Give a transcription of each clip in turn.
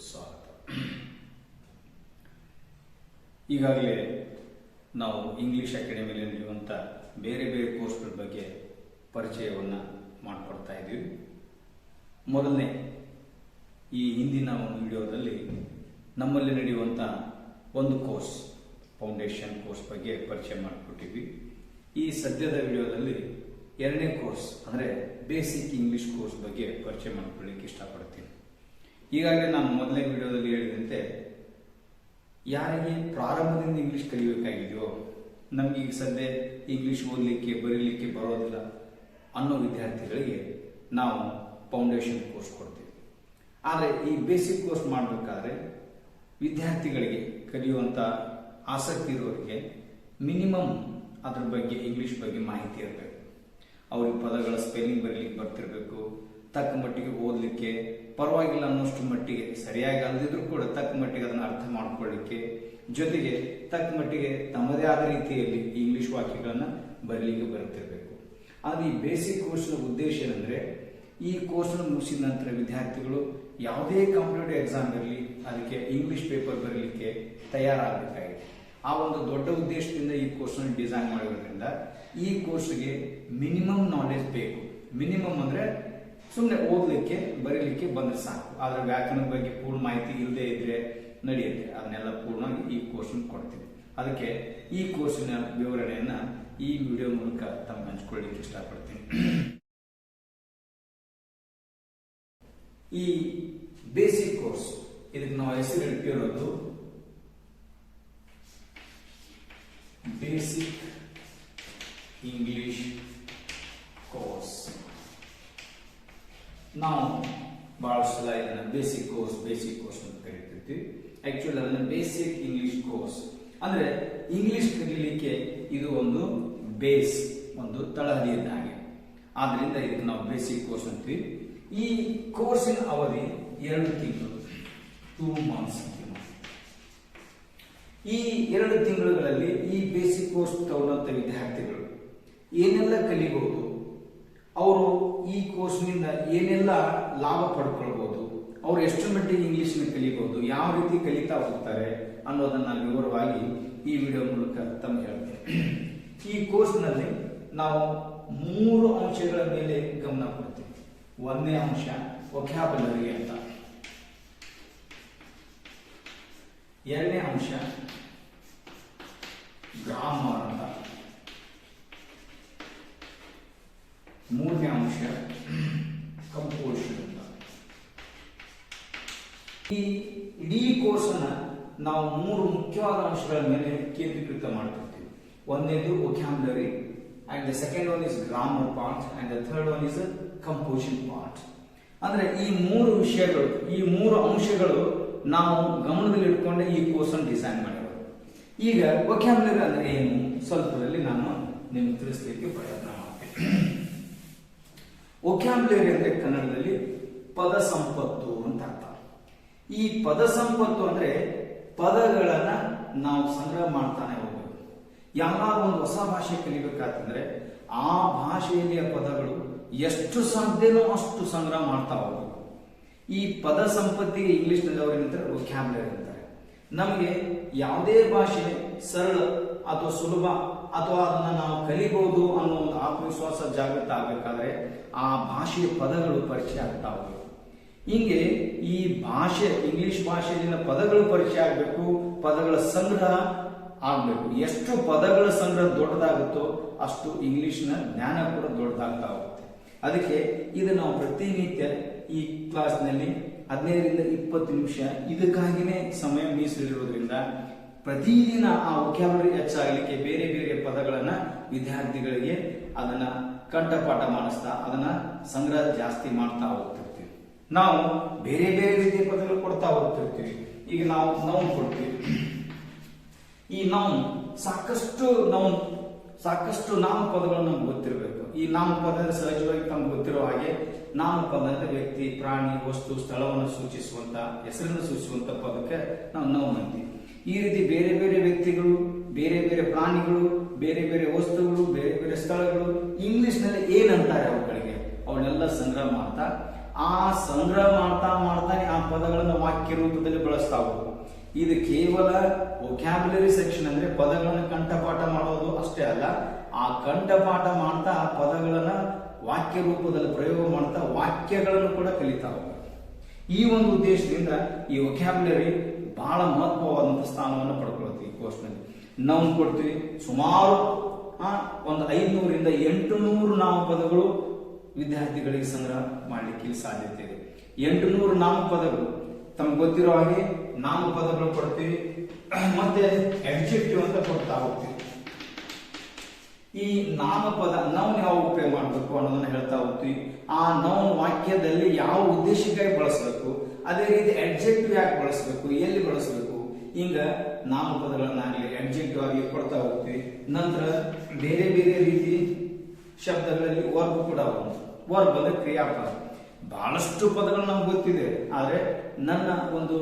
ಸ್ವಾಗತ. ಈಗಾಗಲೇ ನಾವು ಇಂಗ್ಲಿಷ್ ಅಕಾಡೆಮಿಯಲ್ಲಿ ನಡೆಯುವಂಥ ಬೇರೆ ಬೇರೆ ಕೋರ್ಸ್ಗಳ ಬಗ್ಗೆ ಪರಿಚಯವನ್ನು ಮಾಡಿಕೊಡ್ತಾ ಇದ್ದೀವಿ. ಮೊದಲನೇ ಈ ಹಿಂದಿನ ಒಂದು ವಿಡಿಯೋದಲ್ಲಿ ನಮ್ಮಲ್ಲಿ ನಡೆಯುವಂಥ ಒಂದು ಕೋರ್ಸ್, ಫೌಂಡೇಶನ್ ಕೋರ್ಸ್ ಬಗ್ಗೆ ಪರಿಚಯ ಮಾಡಿಕೊಟ್ಟಿದ್ವಿ. ಈ ಸದ್ಯದ ವಿಡಿಯೋದಲ್ಲಿ ಎರಡನೇ ಕೋರ್ಸ್ ಅಂದರೆ ಬೇಸಿಕ್ ಇಂಗ್ಲಿಷ್ ಕೋರ್ಸ್ ಬಗ್ಗೆ ಪರಿಚಯ ಮಾಡಿಕೊಳ್ಳಿಕ್ಕೆ ಇಷ್ಟಪಡ್ತೀನಿ. ಈಗಾಗಲೇ ನಾನು ಮೊದಲನೇ ವಿಡಿಯೋದಲ್ಲಿ ಹೇಳಿದಂತೆ ಯಾರಿಗೆ ಪ್ರಾರಂಭದಿಂದ ಇಂಗ್ಲಿಷ್ ಕಲಿಬೇಕಾಗಿದೆಯೋ, ನಮಗೆ ಈಗ ಸದ್ಯ ಇಂಗ್ಲಿಷ್ ಓದಲಿಕ್ಕೆ ಬರೀಲಿಕ್ಕೆ ಬರೋದಿಲ್ಲ ಅನ್ನೋ ವಿದ್ಯಾರ್ಥಿಗಳಿಗೆ ನಾವು ಫೌಂಡೇಶನ್ ಕೋರ್ಸ್ ಕೊಡ್ತೀವಿ. ಆದರೆ ಈ ಬೇಸಿಕ್ ಕೋರ್ಸ್ ಮಾಡಬೇಕಾದ್ರೆ ವಿದ್ಯಾರ್ಥಿಗಳಿಗೆ ಕಲಿಯುವಂಥ ಆಸಕ್ತಿ ಇರೋರಿಗೆ ಮಿನಿಮಮ್ ಅದ್ರ ಬಗ್ಗೆ ಇಂಗ್ಲಿಷ್ ಬಗ್ಗೆ ಮಾಹಿತಿ ಇರಬೇಕು. ಅವ್ರಿಗೆ ಪದಗಳ ಸ್ಪೆಲ್ಲಿಂಗ್ ಬರೀಲಿಕ್ಕೆ ಬರ್ತಿರ್ಬೇಕು, ತಕ್ಕ ಮಟ್ಟಿಗೆ ಓದಲಿಕ್ಕೆ ಪರವಾಗಿಲ್ಲ ಅನ್ನೋಷ್ಟು ಮಟ್ಟಿಗೆ, ಸರಿಯಾಗಿ ಅಲ್ಲದಿದ್ರು ಕೂಡ ತಕ್ಕ ಮಟ್ಟಿಗೆ ಅದನ್ನು ಅರ್ಥ ಮಾಡ್ಕೊಳ್ಳಿಕ್ಕೆ, ಜೊತೆಗೆ ತಕ್ಕ ಮಟ್ಟಿಗೆ ತಮ್ಮದೇ ಆದ ರೀತಿಯಲ್ಲಿ ಇಂಗ್ಲಿಷ್ ವಾಕ್ಯಗಳನ್ನು ಬರೀಲಿಕ್ಕೆ ಬರುತ್ತಿರಬೇಕು. ಆದರೆ ಈ ಬೇಸಿಕ್ ಕೋರ್ಸ್ನ ಉದ್ದೇಶ ಏನಂದರೆ, ಈ ಕೋರ್ಸ್ನ ಮುಗಿಸಿದ ನಂತರ ವಿದ್ಯಾರ್ಥಿಗಳು ಯಾವುದೇ ಕಾಂಪಿಟೇಟಿವ್ ಎಕ್ಸಾಮ್ ಇರಲಿ ಅದಕ್ಕೆ ಇಂಗ್ಲಿಷ್ ಪೇಪರ್ ಬರೀಲಿಕ್ಕೆ ತಯಾರಾಗಬೇಕಾಗಿದೆ. ಆ ಒಂದು ದೊಡ್ಡ ಉದ್ದೇಶದಿಂದ ಈ ಕೋರ್ಸ್ನ ಡಿಸೈನ್ ಮಾಡಿರೋದ್ರಿಂದ ಈ ಕೋರ್ಸ್ಗೆ ಮಿನಿಮಮ್ ನಾಲೆಜ್ ಬೇಕು. ಮಿನಿಮಮ್ ಅಂದರೆ ಸುಮ್ಮನೆ ಓದಲಿಕ್ಕೆ ಬರೀಲಿಕ್ಕೆ ಬಂದರೆ ಸಾಕು, ಆದರೆ ವ್ಯಾಕರಣದ ಬಗ್ಗೆ ಪೂರ್ಣ ಮಾಹಿತಿ ಇಲ್ಲದೆ ಇದ್ರೆ ನಡೆಯುತ್ತೆ. ಅದನ್ನೆಲ್ಲ ಪೂರ್ಣವಾಗಿ ಈ ಕೋರ್ಸ್ ಕೊಡ್ತೀವಿ. ಅದಕ್ಕೆ ಈ ಕೋರ್ಸಿನ ವಿವರಣೆಯನ್ನ ಈ ವಿಡಿಯೋ ಮೂಲಕ ತಮ್ಮ ಹಂಚ್ಕೊಳ್ಳಿಕ್ಕೆ ಇಷ್ಟಪಡ್ತೀನಿ. ಈ ಬೇಸಿಕ್ ಕೋರ್ಸ್, ಇದಕ್ಕೆ ನಾವು ಹೆಸರು ಇಟ್ಟಿರೋದು ಬೇಸಿಕ್ ಇಂಗ್ಲಿಷ್ ಕೋರ್ಸ್. ನಾವು ಬಹಳ ಸಲ ಇದನ್ನ ಬೇಸಿಕ್ ಕೋರ್ಸ್ ಅಂತ ಕರಿತಿರ್ತೀವಿ. ಆಕ್ಚುಲಿ ಅದನ್ನ ಬೇಸಿಕ್ ಇಂಗ್ಲಿಷ್ ಕೋರ್ಸ್ ಅಂದ್ರೆ ಇಂಗ್ಲಿಷ್ ಕಲಿಯಲಿಕ್ಕೆ ಇದು ಒಂದು ಬೇಸ್, ಒಂದು ತಳಹದಿಯನ್ನ ಹಾಗೆ. ಆದ್ರಿಂದ ಇದಕ್ಕೆ ನಾವು ಬೇಸಿಕ್ ಕೋರ್ಸ್ ಅಂತೀವಿ. ಈ ಕೋರ್ಸಿನ ಅವಧಿ 2 ತಿಂಗಳು, 2 months. ಈ 2 ತಿಂಗಳುಗಳಲ್ಲಿ ಈ ಬೇಸಿಕ್ ಕೋರ್ಸ್ ತಗೊಂಡಂತ ವಿದ್ಯಾರ್ಥಿಗಳು ಏನೆಲ್ಲ ಕಲಿಬಹುದು, ಅವರು ಈ ಕೋರ್ಸ್ನಿಂದ ಏನೆಲ್ಲ ಲಾಭ ಪಡ್ಕೊಳ್ಬಹುದು, ಅವರು ಎಷ್ಟು ಮಟ್ಟಿಗೆ ಇಂಗ್ಲಿಷ್ನ ಕಲಿಬಹುದು, ಯಾವ ರೀತಿ ಕಲಿತಾ ಹೋಗ್ತಾರೆ ಅನ್ನೋದನ್ನ ವಿವರವಾಗಿ ಈ ವಿಡಿಯೋ ಮೂಲಕ ತಮಗೆ ಹೇಳ್ತೇನೆ. ಈ ಕೋರ್ಸ್ನಲ್ಲಿ ನಾವು 3 ಅಂಶಗಳ ಮೇಲೆ ಗಮನ ಕೊಡ್ತೀವಿ. 1ನೇ ಅಂಶ ವೊಕ್ಯಾಬುಲರಿ ಅಂತ, 2ನೇ ಅಂಶ ಗ್ರಾಮರ್ ಅಂತ, 3ನೇ ಅಂಶ ಕಂಪೋಸಿಷನ್ ಅಂತ. ಈ ಇಡೀ ಕೋರ್ಸ್ ಅನ್ನ ನಾವು 3 ಮುಖ್ಯವಾದ ಅಂಶಗಳ ಮೇಲೆ ಕೇಂದ್ರೀಕೃತ ಮಾಡ್ತಿರ್ತೀವಿ. 1ನೇದು vocabulary, and the second one is grammar part, and the third one is composition part. ಅಂದ್ರೆ ಈ 3 ವಿಷಯಗಳು, ಈ 3 ಅಂಶಗಳು ನಾವು ಗಮನದಲ್ಲಿ ಇಟ್ಕೊಂಡೆ ಈ ಕೋರ್ಸ್ ಅನ್ನು ಡಿಸೈನ್ ಮಾಡಿರೋದು. ಈಗ ವೊಕ್ಯಾಬುಲರಿ ಅಂದ್ರೆ ಏನು ಸ್ವಲ್ಪದಲ್ಲಿ ನಾನು ನಿಮ್ಗೆ ತಿಳಿಸ್ಲಿಕ್ಕೆ ಪ್ರಯತ್ನ ಮಾಡ್ತೀನಿ. ವೊಕ್ಯಾಬುಲರಿ ಅಂದ್ರೆ ಕನ್ನಡದಲ್ಲಿ ಪದ ಸಂಪತ್ತು ಅಂತ ಅರ್ಥ. ಈ ಪದ ಸಂಪತ್ತು ಅಂದ್ರೆ ಪದಗಳನ್ನ ನಾವು ಸಂಗ್ರಹ ಮಾಡ್ತಾನೆ ಹೋಗ್ಬೇಕು. ಯಾವ್ದಾದ್ರು ಒಂದು ಹೊಸ ಭಾಷೆ ಕಲಿಬೇಕಾತಂದ್ರೆ ಆ ಭಾಷೆಯಲ್ಲಿಯ ಪದಗಳು ಎಷ್ಟು ಸಾಧ್ಯನೋ ಅಷ್ಟು ಸಂಗ್ರಹ ಮಾಡ್ತಾ ಹೋಗ್ಬೇಕು. ಈ ಪದ ಸಂಪತ್ತಿಗೆ ಇಂಗ್ಲಿಷ್ ನಲ್ಲಿ ಅವರು ಏನಂತಾರೆ, ವೊಕ್ಯಾಬುಲರಿ ಅಂತಾರೆ. ನಮಗೆ ಯಾವುದೇ ಭಾಷೆ ಸರಳ ಅಥವಾ ಸುಲಭ ಅಥವಾ ಅದನ್ನ ನಾವು ಕಲಿಬಹುದು ಅನ್ನೋ ಒಂದು ಆತ್ಮವಿಶ್ವಾಸ ಜಾಗೃತ ಆಗಬೇಕಾದ್ರೆ ಆ ಭಾಷೆಯ ಪದಗಳು ಪರಿಚಯ ಆಗ್ತಾ ಹೋಗ್ಬೇಕು. ಹಿಂಗೆ ಈ ಭಾಷೆ, ಇಂಗ್ಲಿಷ್ ಭಾಷೆಯಲ್ಲಿನ ಪದಗಳು ಪರಿಚಯ ಆಗಬೇಕು, ಪದಗಳ ಸಂಗ್ರಹ ಆಗ್ಬೇಕು. ಎಷ್ಟು ಪದಗಳ ಸಂಗ್ರಹ ದೊಡ್ಡದಾಗುತ್ತೋ ಅಷ್ಟು ಇಂಗ್ಲಿಷ್ನ ಜ್ಞಾನ ಕೂಡ ದೊಡ್ಡದಾಗ್ತಾ ಹೋಗುತ್ತೆ. ಅದಕ್ಕೆ ಇದು ನಾವು ಪ್ರತಿನಿತ್ಯ ಈ ಕ್ಲಾಸ್ನಲ್ಲಿ 15ರಿಂದ 20 ನಿಮಿಷ ಇದಕ್ಕಾಗಿನೇ ಸಮಯ ಮೀಸಲಿರೋದ್ರಿಂದ ಪ್ರತಿದಿನ ಆ ವೊಕ್ಯಾಬುಲರಿ ಹೆಚ್ಚಾಗಲಿಕ್ಕೆ ಬೇರೆ ಬೇರೆ ಪದಗಳನ್ನ ವಿದ್ಯಾರ್ಥಿಗಳಿಗೆ ಅದನ್ನ ಕಂಠಪಾಠ ಮಾಡಿಸ್ತಾ ಅದನ್ನ ಸಂಗ್ರಹ ಜಾಸ್ತಿ ಮಾಡ್ತಾ ಹೋಗ್ತಿರ್ತೀವಿ. ನಾವು ಬೇರೆ ಬೇರೆ ರೀತಿಯ ಪದಗಳು ಕೊಡ್ತಾ ಹೋಗ್ತಿರ್ತೀವಿ. ಈಗ ನಾವು ನೌನ್ ಕೊಡ್ತೀವಿ. ಈ ನೌನ್ ಸಾಕಷ್ಟು ನಾಮಪದಗಳು ನಮ್ಗೆ ಗೊತ್ತಿರಬೇಕು. ಈ ನಾಮಪದ ಸಹಜವಾಗಿ ತಮ್ಗೆ ಗೊತ್ತಿರೋ ಹಾಗೆ ನಾಮಪದ ಅಂದ್ರೆ ವ್ಯಕ್ತಿ, ಪ್ರಾಣಿ, ವಸ್ತು, ಸ್ಥಳವನ್ನು ಸೂಚಿಸುವಂತ, ಹೆಸರನ್ನು ಸೂಚಿಸುವಂತ ಪದಕ್ಕೆ ನಾವು ನೌನ್ ಅಂತೀವಿ. ಈ ರೀತಿ ಬೇರೆ ಬೇರೆ ವ್ಯಕ್ತಿಗಳು, ಬೇರೆ ಬೇರೆ ಪ್ರಾಣಿಗಳು, ಬೇರೆ ಬೇರೆ ವಸ್ತುಗಳು, ಬೇರೆ ಬೇರೆ ಸ್ಥಳಗಳು ಇಂಗ್ಲಿಷ್ ನಲ್ಲಿ ಏನಂತಾರೆ ಅವುಗಳಿಗೆ, ಅವನ್ನೆಲ್ಲ ಸಂಗ್ರಹ ಮಾಡ್ತಾ ಆ ಸಂಗ್ರಹ ಮಾಡ್ತಾನೆ ಆ ಪದಗಳನ್ನು ವಾಕ್ಯ ವಾಕ್ಯ ರೂಪದಲ್ಲಿ ಬಳಸ್ತಾ ಹೋಗ್ಬೇಕು. ಇದು ಕೇವಲ ವೊಕ್ಯಾಬ್ಯುಲರಿ ಸೆಕ್ಷನ್ ಅಂದ್ರೆ ಪದಗಳನ್ನು ಕಂಠಪಾಠ ಮಾಡೋದು ಅಷ್ಟೇ ಅಲ್ಲ, ಆ ಕಂಠಪಾಠ ಮಾಡ್ತಾ ಪದಗಳನ್ನ ವಾಕ್ಯ ರೂಪದಲ್ಲಿ ಪ್ರಯೋಗ ಮಾಡ್ತಾ ವಾಕ್ಯಗಳನ್ನು ಕೂಡ ಕಲಿತಾ ಹೋಗ್ಬೇಕು. ಈ ಒಂದು ಉದ್ದೇಶದಿಂದ ಈ ವೊಕ್ಯಾಬ್ಯುಲರಿ ಬಹಳ ಮಹತ್ವವಾದಂತಹ ಸ್ಥಾನವನ್ನು ಪಡ್ಕೊಳ್ತೀವಿ. ಈ ಕೋರ್ಸ್ನಲ್ಲಿ ನಾವು ಕೊಡ್ತೀವಿ ಸುಮಾರು ಒಂದು 500ರಿಂದ 800 ನಾಮಪದಗಳು ವಿದ್ಯಾರ್ಥಿಗಳಿಗೆ ಸಂಗ್ರಹ ಮಾಡಲಿಕ್ಕೆ ಸಾಧ್ಯತೆ ಇದೆ. 800 ನಾಮಪದಗಳು ತಮ್ಗೆ ಗೊತ್ತಿರೋ ಹಾಗೆ ನಾಮಪದಗಳು ಕೊಡ್ತೀವಿ, ಮತ್ತೆ ಅಡ್ಜೆಕ್ಟಿವ್ ಅಂತ ಕೊಡ್ತಾ ಹೋಗ್ತೀವಿ. ಈ ನಾಮಪದ ನೌನ್ ಯಾವ ಉಪಯೋಗ ಮಾಡಬೇಕು ಅನ್ನೋದನ್ನ ಹೇಳ್ತಾ ಹೋಗ್ತೀವಿ. ಆ ನೌನ್ ವಾಕ್ಯದಲ್ಲಿ ಯಾವ ಉದ್ದೇಶಕ್ಕಾಗಿ ಬಳಸಬೇಕು, ಅದೇ ರೀತಿ ಅಡ್ಜೆಕ್ಟಿವ್ ಯಾಕೆ ಬಳಸಬೇಕು, ಎಲ್ಲಿ ಬಳಸಬೇಕು, ಹಿಂಗ ನಾಮಪದಗಳನ್ನಾಗಲಿ ಅಡ್ಜೆಕ್ಟಿವ್ ಆಗಿ ಕೊಡ್ತಾ ಹೋಗ್ತೀವಿ. ನಂತರ ಬೇರೆ ಬೇರೆ ರೀತಿ ಶಬ್ದಗಳಲ್ಲಿ ವರ್ಬ್ ಕೂಡ ವರ್ಬ್ ಅಂದ್ರೆ ಕ್ರಿಯಾಪದ. ಬಹಳಷ್ಟು ಪದಗಳು ನಮ್ಗೆ ಗೊತ್ತಿದೆ, ಆದ್ರೆ ನನ್ನ ಒಂದು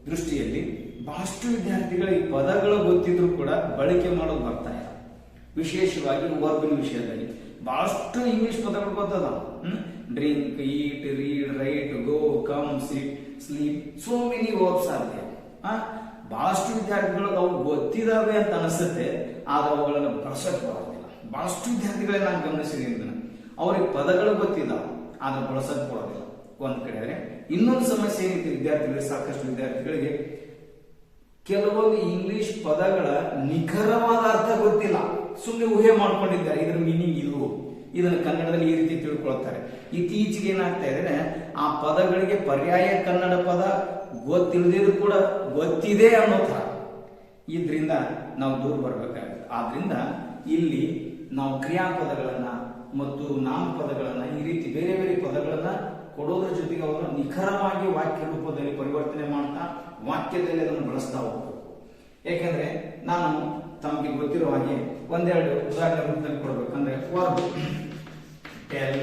ದೃಷ್ಟಿಯಲ್ಲಿ ಬಹಳಷ್ಟು ವಿದ್ಯಾರ್ಥಿಗಳಿಗೆ ಪದಗಳು ಗೊತ್ತಿದ್ರು ಕೂಡ ಬಳಕೆ ಮಾಡೋದು ಬರ್ತಾ ಇಲ್ಲ. ವಿಶೇಷವಾಗಿ ವರ್ಬಿನ ವಿಷಯದಲ್ಲಿ ಬಹಳಷ್ಟು ಇಂಗ್ಲಿಷ್ ಪದಗಳು ಗೊತ್ತದ. Drink, eat, read, write, go, come, sit, sleep, so many verbs are there. ಬಹಳಷ್ಟು ವಿದ್ಯಾರ್ಥಿಗಳಿಗೆ ಅವು ಗೊತ್ತಿದಾವೆ ಅಂತ ಅನಿಸುತ್ತೆ, ಆದ್ರೆ ಅವುಗಳನ್ನು ಬಳಸಕ್ ಬರೋದಿಲ್ಲ. ಬಹಳಷ್ಟು ವಿದ್ಯಾರ್ಥಿಗಳೇ ನಾನು ಗಮನಿಸಿದ್ದೀನಿ, ಅವ್ರಿಗೆ ಪದಗಳು ಗೊತ್ತಿದ್ದಾವೆ ಆದ್ರೆ ಬಳಸಕ್ ಬರೋದಿಲ್ಲ. ಒಂದ್ ಕಡೆ ಆದ್ರೆ ಇನ್ನೊಂದು ಸಮಸ್ಯೆ ಏನಿದೆ ವಿದ್ಯಾರ್ಥಿಗಳಿಗೆ, ಸಾಕಷ್ಟು ವಿದ್ಯಾರ್ಥಿಗಳಿಗೆ ಕೆಲವೊಂದು ಇಂಗ್ಲಿಷ್ ಪದಗಳ ನಿಖರವಾದ ಅರ್ಥ ಗೊತ್ತಿಲ್ಲ, ಸುಮ್ಮನೆ ಊಹೆ ಮಾಡ್ಕೊಂಡಿದ್ದಾರೆ ಇದ್ರ ಮೀನಿಂಗ್ ಇದು, ಇದನ್ನು ಕನ್ನಡದಲ್ಲಿ ಈ ರೀತಿ ತಿಳ್ಕೊಳ್ತಾರೆ. ಇತ್ತೀಚೆಗೆ ಏನಾಗ್ತಾ ಇದೆ, ಆ ಪದಗಳಿಗೆ ಪರ್ಯಾಯ ಕನ್ನಡ ಪದ ಗೊತ್ತಿಲ್ಲದಿದ್ರು ಕೂಡ ಗೊತ್ತಿದೆ ಅನ್ನೋ ತರ. ಇದ್ರಿಂದ ನಾವು ದೂರ ಬರ್ಬೇಕಾಗುತ್ತೆ. ಆದ್ರಿಂದ ಇಲ್ಲಿ ನಾವು ಕ್ರಿಯಾಪದಗಳನ್ನ ಮತ್ತು ನಾಮಪದಗಳನ್ನ ಈ ರೀತಿ ಬೇರೆ ಬೇರೆ ಪದಗಳನ್ನ ಕೊಡೋದ್ರ ಜೊತೆಗೆ ಅವರು ನಿಖರವಾಗಿ ವಾಕ್ಯ ರೂಪದಲ್ಲಿ ಪರಿವರ್ತನೆ ಮಾಡ್ತಾ ವಾಕ್ಯದಲ್ಲಿ ಅದನ್ನು ಬಳಸ್ತಾ ಹೋಗ್ಬೇಕು. ಯಾಕೆಂದ್ರೆ ನಾನು ತಮಗೆ ಗೊತ್ತಿರೋ ಹಾಗೆ ಒಂದೆರಡು ಉದಾಹರಣೆ ರೂಪದಲ್ಲಿ ಕೊಡ್ಬೇಕಂದ್ರೆ ವರ್ಬ್, ಟೆಲ್,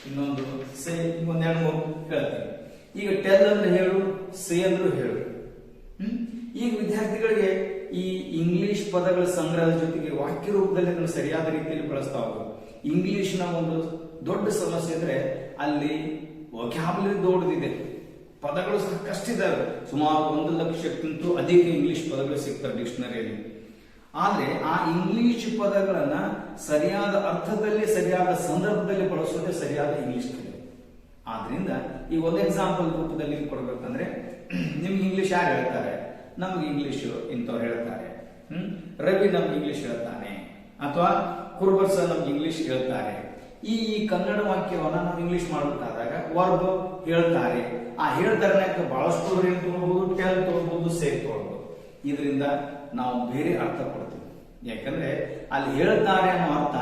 ಇನ್ನೊಂದು ಸೇ, ಒಂದೆರಡು ಮೂರು ಹೇಳ್ತೀನಿ. ಈಗ ಟೆಲ್ ಅಂದ್ರೆ ಹೇಳು, ಸೇ ಅಂದ್ರೂ ಹೇಳು. ಈಗ ವಿದ್ಯಾರ್ಥಿಗಳಿಗೆ ಈ ಇಂಗ್ಲಿಷ್ ಪದಗಳ ಸಂಗ್ರಹದ ಜೊತೆಗೆ ವಾಕ್ಯ ರೂಪದಲ್ಲಿ ಅದನ್ನು ಸರಿಯಾದ ರೀತಿಯಲ್ಲಿ ಬಳಸ್ತಾ ಹೋಗ್ಬೇಕು. ಇಂಗ್ಲಿಷ್ನ ಒಂದು ದೊಡ್ಡ ಸಮಸ್ಯೆ ಅಂದ್ರೆ ಅಲ್ಲಿ ವೊಕ್ಯಾಬ್ಯುಲರಿ ದೊಡ್ಡದಿದೆ, ಪದಗಳು ಸಾಕಷ್ಟಿದ್ದಾವೆ. ಸುಮಾರು 1 ಲಕ್ಷಕ್ಕಿಂತ ಅಧಿಕ ಇಂಗ್ಲಿಷ್ ಪದಗಳು ಸಿಗ್ತವೆ ಡಿಕ್ಷನರಿಯಲ್ಲಿ. ಆದ್ರೆ ಆ ಇಂಗ್ಲಿಷ್ ಪದಗಳನ್ನ ಸರಿಯಾದ ಅರ್ಥದಲ್ಲಿ ಸರಿಯಾದ ಸಂದರ್ಭದಲ್ಲಿ ಬಳಸೋದೇ ಸರಿಯಾದ ಇಂಗ್ಲಿಷ್ ಕಲಿಕೆ. ಆದ್ರಿಂದ ಈ ಒಂದು ಎಕ್ಸಾಂಪಲ್ ರೂಪದಲ್ಲಿ ಕೊಡ್ಬೇಕಂದ್ರೆ, ನಿಮ್ಗೆ ಇಂಗ್ಲಿಷ್ ಯಾರು ಹೇಳ್ತಾರೆ? ನಮ್ಗೆ ಇಂಗ್ಲಿಷ್ ಇಂಥವ್ರು ಹೇಳ್ತಾರೆ. ರವಿ ನಮ್ಗೆ ಇಂಗ್ಲಿಷ್ ಹೇಳ್ತಾನೆ, ಅಥವಾ ಕುರ್ಬರ್ ಸರ್ ನಮ್ಗೆ ಇಂಗ್ಲಿಷ್ ಹೇಳ್ತಾರೆ. ಈ ಕನ್ನಡ ವಾಕ್ಯವನ್ನ ನಾವು ಇಂಗ್ಲಿಷ್ ಮಾಡಬೇಕಾದಾಗ ವರ್ಬ್ ಹೇಳ್ತಾರೆ. ಆ ಹೇಳ್ತಾರೆ ಬಹಳಷ್ಟು ತಗೊಳ್ಬಹುದು, ಟೆಲ್ ತಗೊಳ್ಬಹುದು, ಸೇಫ್ ತಗೊಳ್ಬಹುದು. ಇದರಿಂದ ನಾವು ಬೇರೆ ಅರ್ಥ ಕೊಡ್ತೀವಿ. ಯಾಕಂದ್ರೆ ಅಲ್ಲಿ ಹೇಳ್ತಾರೆ ಅನ್ನೋ ಅರ್ಥ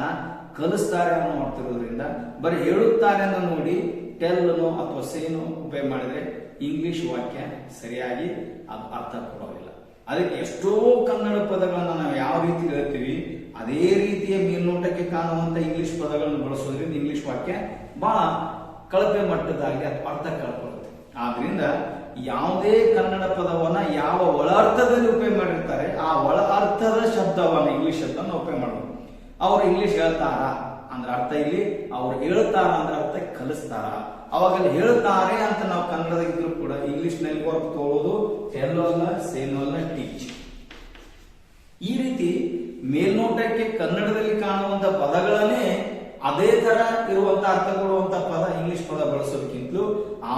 ಕಲಿಸ್ತಾರೆ ಅನ್ನೋ ಅರ್ಥ ಇರೋದ್ರಿಂದ ಬರೀ ಹೇಳುತ್ತಾರೆ ಅಂತ ನೋಡಿ ಟೆಲ್ನೋ ಅಥವಾ ಸೇನೋ ಉಪಯೋಗ ಮಾಡಿದ್ರೆ ಇಂಗ್ಲಿಷ್ ವಾಕ್ಯ ಸರಿಯಾಗಿ ಅದು ಅರ್ಥ ಕೊಡೋದಿಲ್ಲ. ಅದಕ್ಕೆ ಎಷ್ಟೋ ಕನ್ನಡ ಪದಗಳನ್ನ ನಾವು ಯಾವ ರೀತಿ ಹೇಳ್ತೀವಿ ಅದೇ ರೀತಿಯ ಮೇಲ್ನೋಟಕ್ಕೆ ಕಾಣುವಂತ ಇಂಗ್ಲಿಷ್ ಪದಗಳನ್ನು ಬಳಸೋದ್ರಿಂದ ಇಂಗ್ಲಿಷ್ ವಾಕ್ಯ ಬಹಳ ಕಳಪೆ ಮಟ್ಟದಾಗಿ ಅರ್ಥ ಕಳ್ಕೊಳ್ಳುತ್ತೆ. ಆದ್ರಿಂದ ಯಾವುದೇ ಕನ್ನಡ ಪದವನ್ನ ಯಾವ ಒಳ ಅರ್ಥದಲ್ಲಿ ಉಪಯೋಗ ಮಾಡಿರ್ತಾರೆ ಆ ಒಳ ಅರ್ಥದ ಶಬ್ದವನ್ನ ಇಂಗ್ಲಿಷ್ ಶಬ್ದವನ್ನು ಉಪಯೋಗ ಮಾಡಬೇಕು. ಅವ್ರು ಇಂಗ್ಲಿಷ್ ಹೇಳ್ತಾರ ಅಂದ್ರೆ ಅರ್ಥ ಇಲ್ಲಿ, ಅವ್ರು ಹೇಳ್ತಾರ ಅಂದ್ರೆ ಅರ್ಥ ಕಲಿಸ್ತಾರ. ಅವಾಗ ಹೇಳ್ತಾರೆ ಅಂತ ನಾವು ಕನ್ನಡದಾಗಿದ್ರು ಕೂಡ ಇಂಗ್ಲಿಷ್ ನಲ್ಲಿ ವರ್ಕ್ ತಗೊಳ್ಳೋದು ಟೆಲ್ಲೋ ಅಲ್ಲ, ಸೇನೋ ಅಲ್ಲ, ಟೀಚ್. ಈ ರೀತಿ ಮೇಲ್ನೋಟಕ್ಕೆ ಕನ್ನಡದಲ್ಲಿ ಕಾಣುವಂತ ಪದಗಳನ್ನೇ ಅದೇ ತರ ಇರುವಂತ ಅರ್ಥ ಕೊಡುವಂತ ಪದ ಇಂಗ್ಲಿಷ್ ಪದ ಬಳಸೋದಕ್ಕಿಂತಲೂ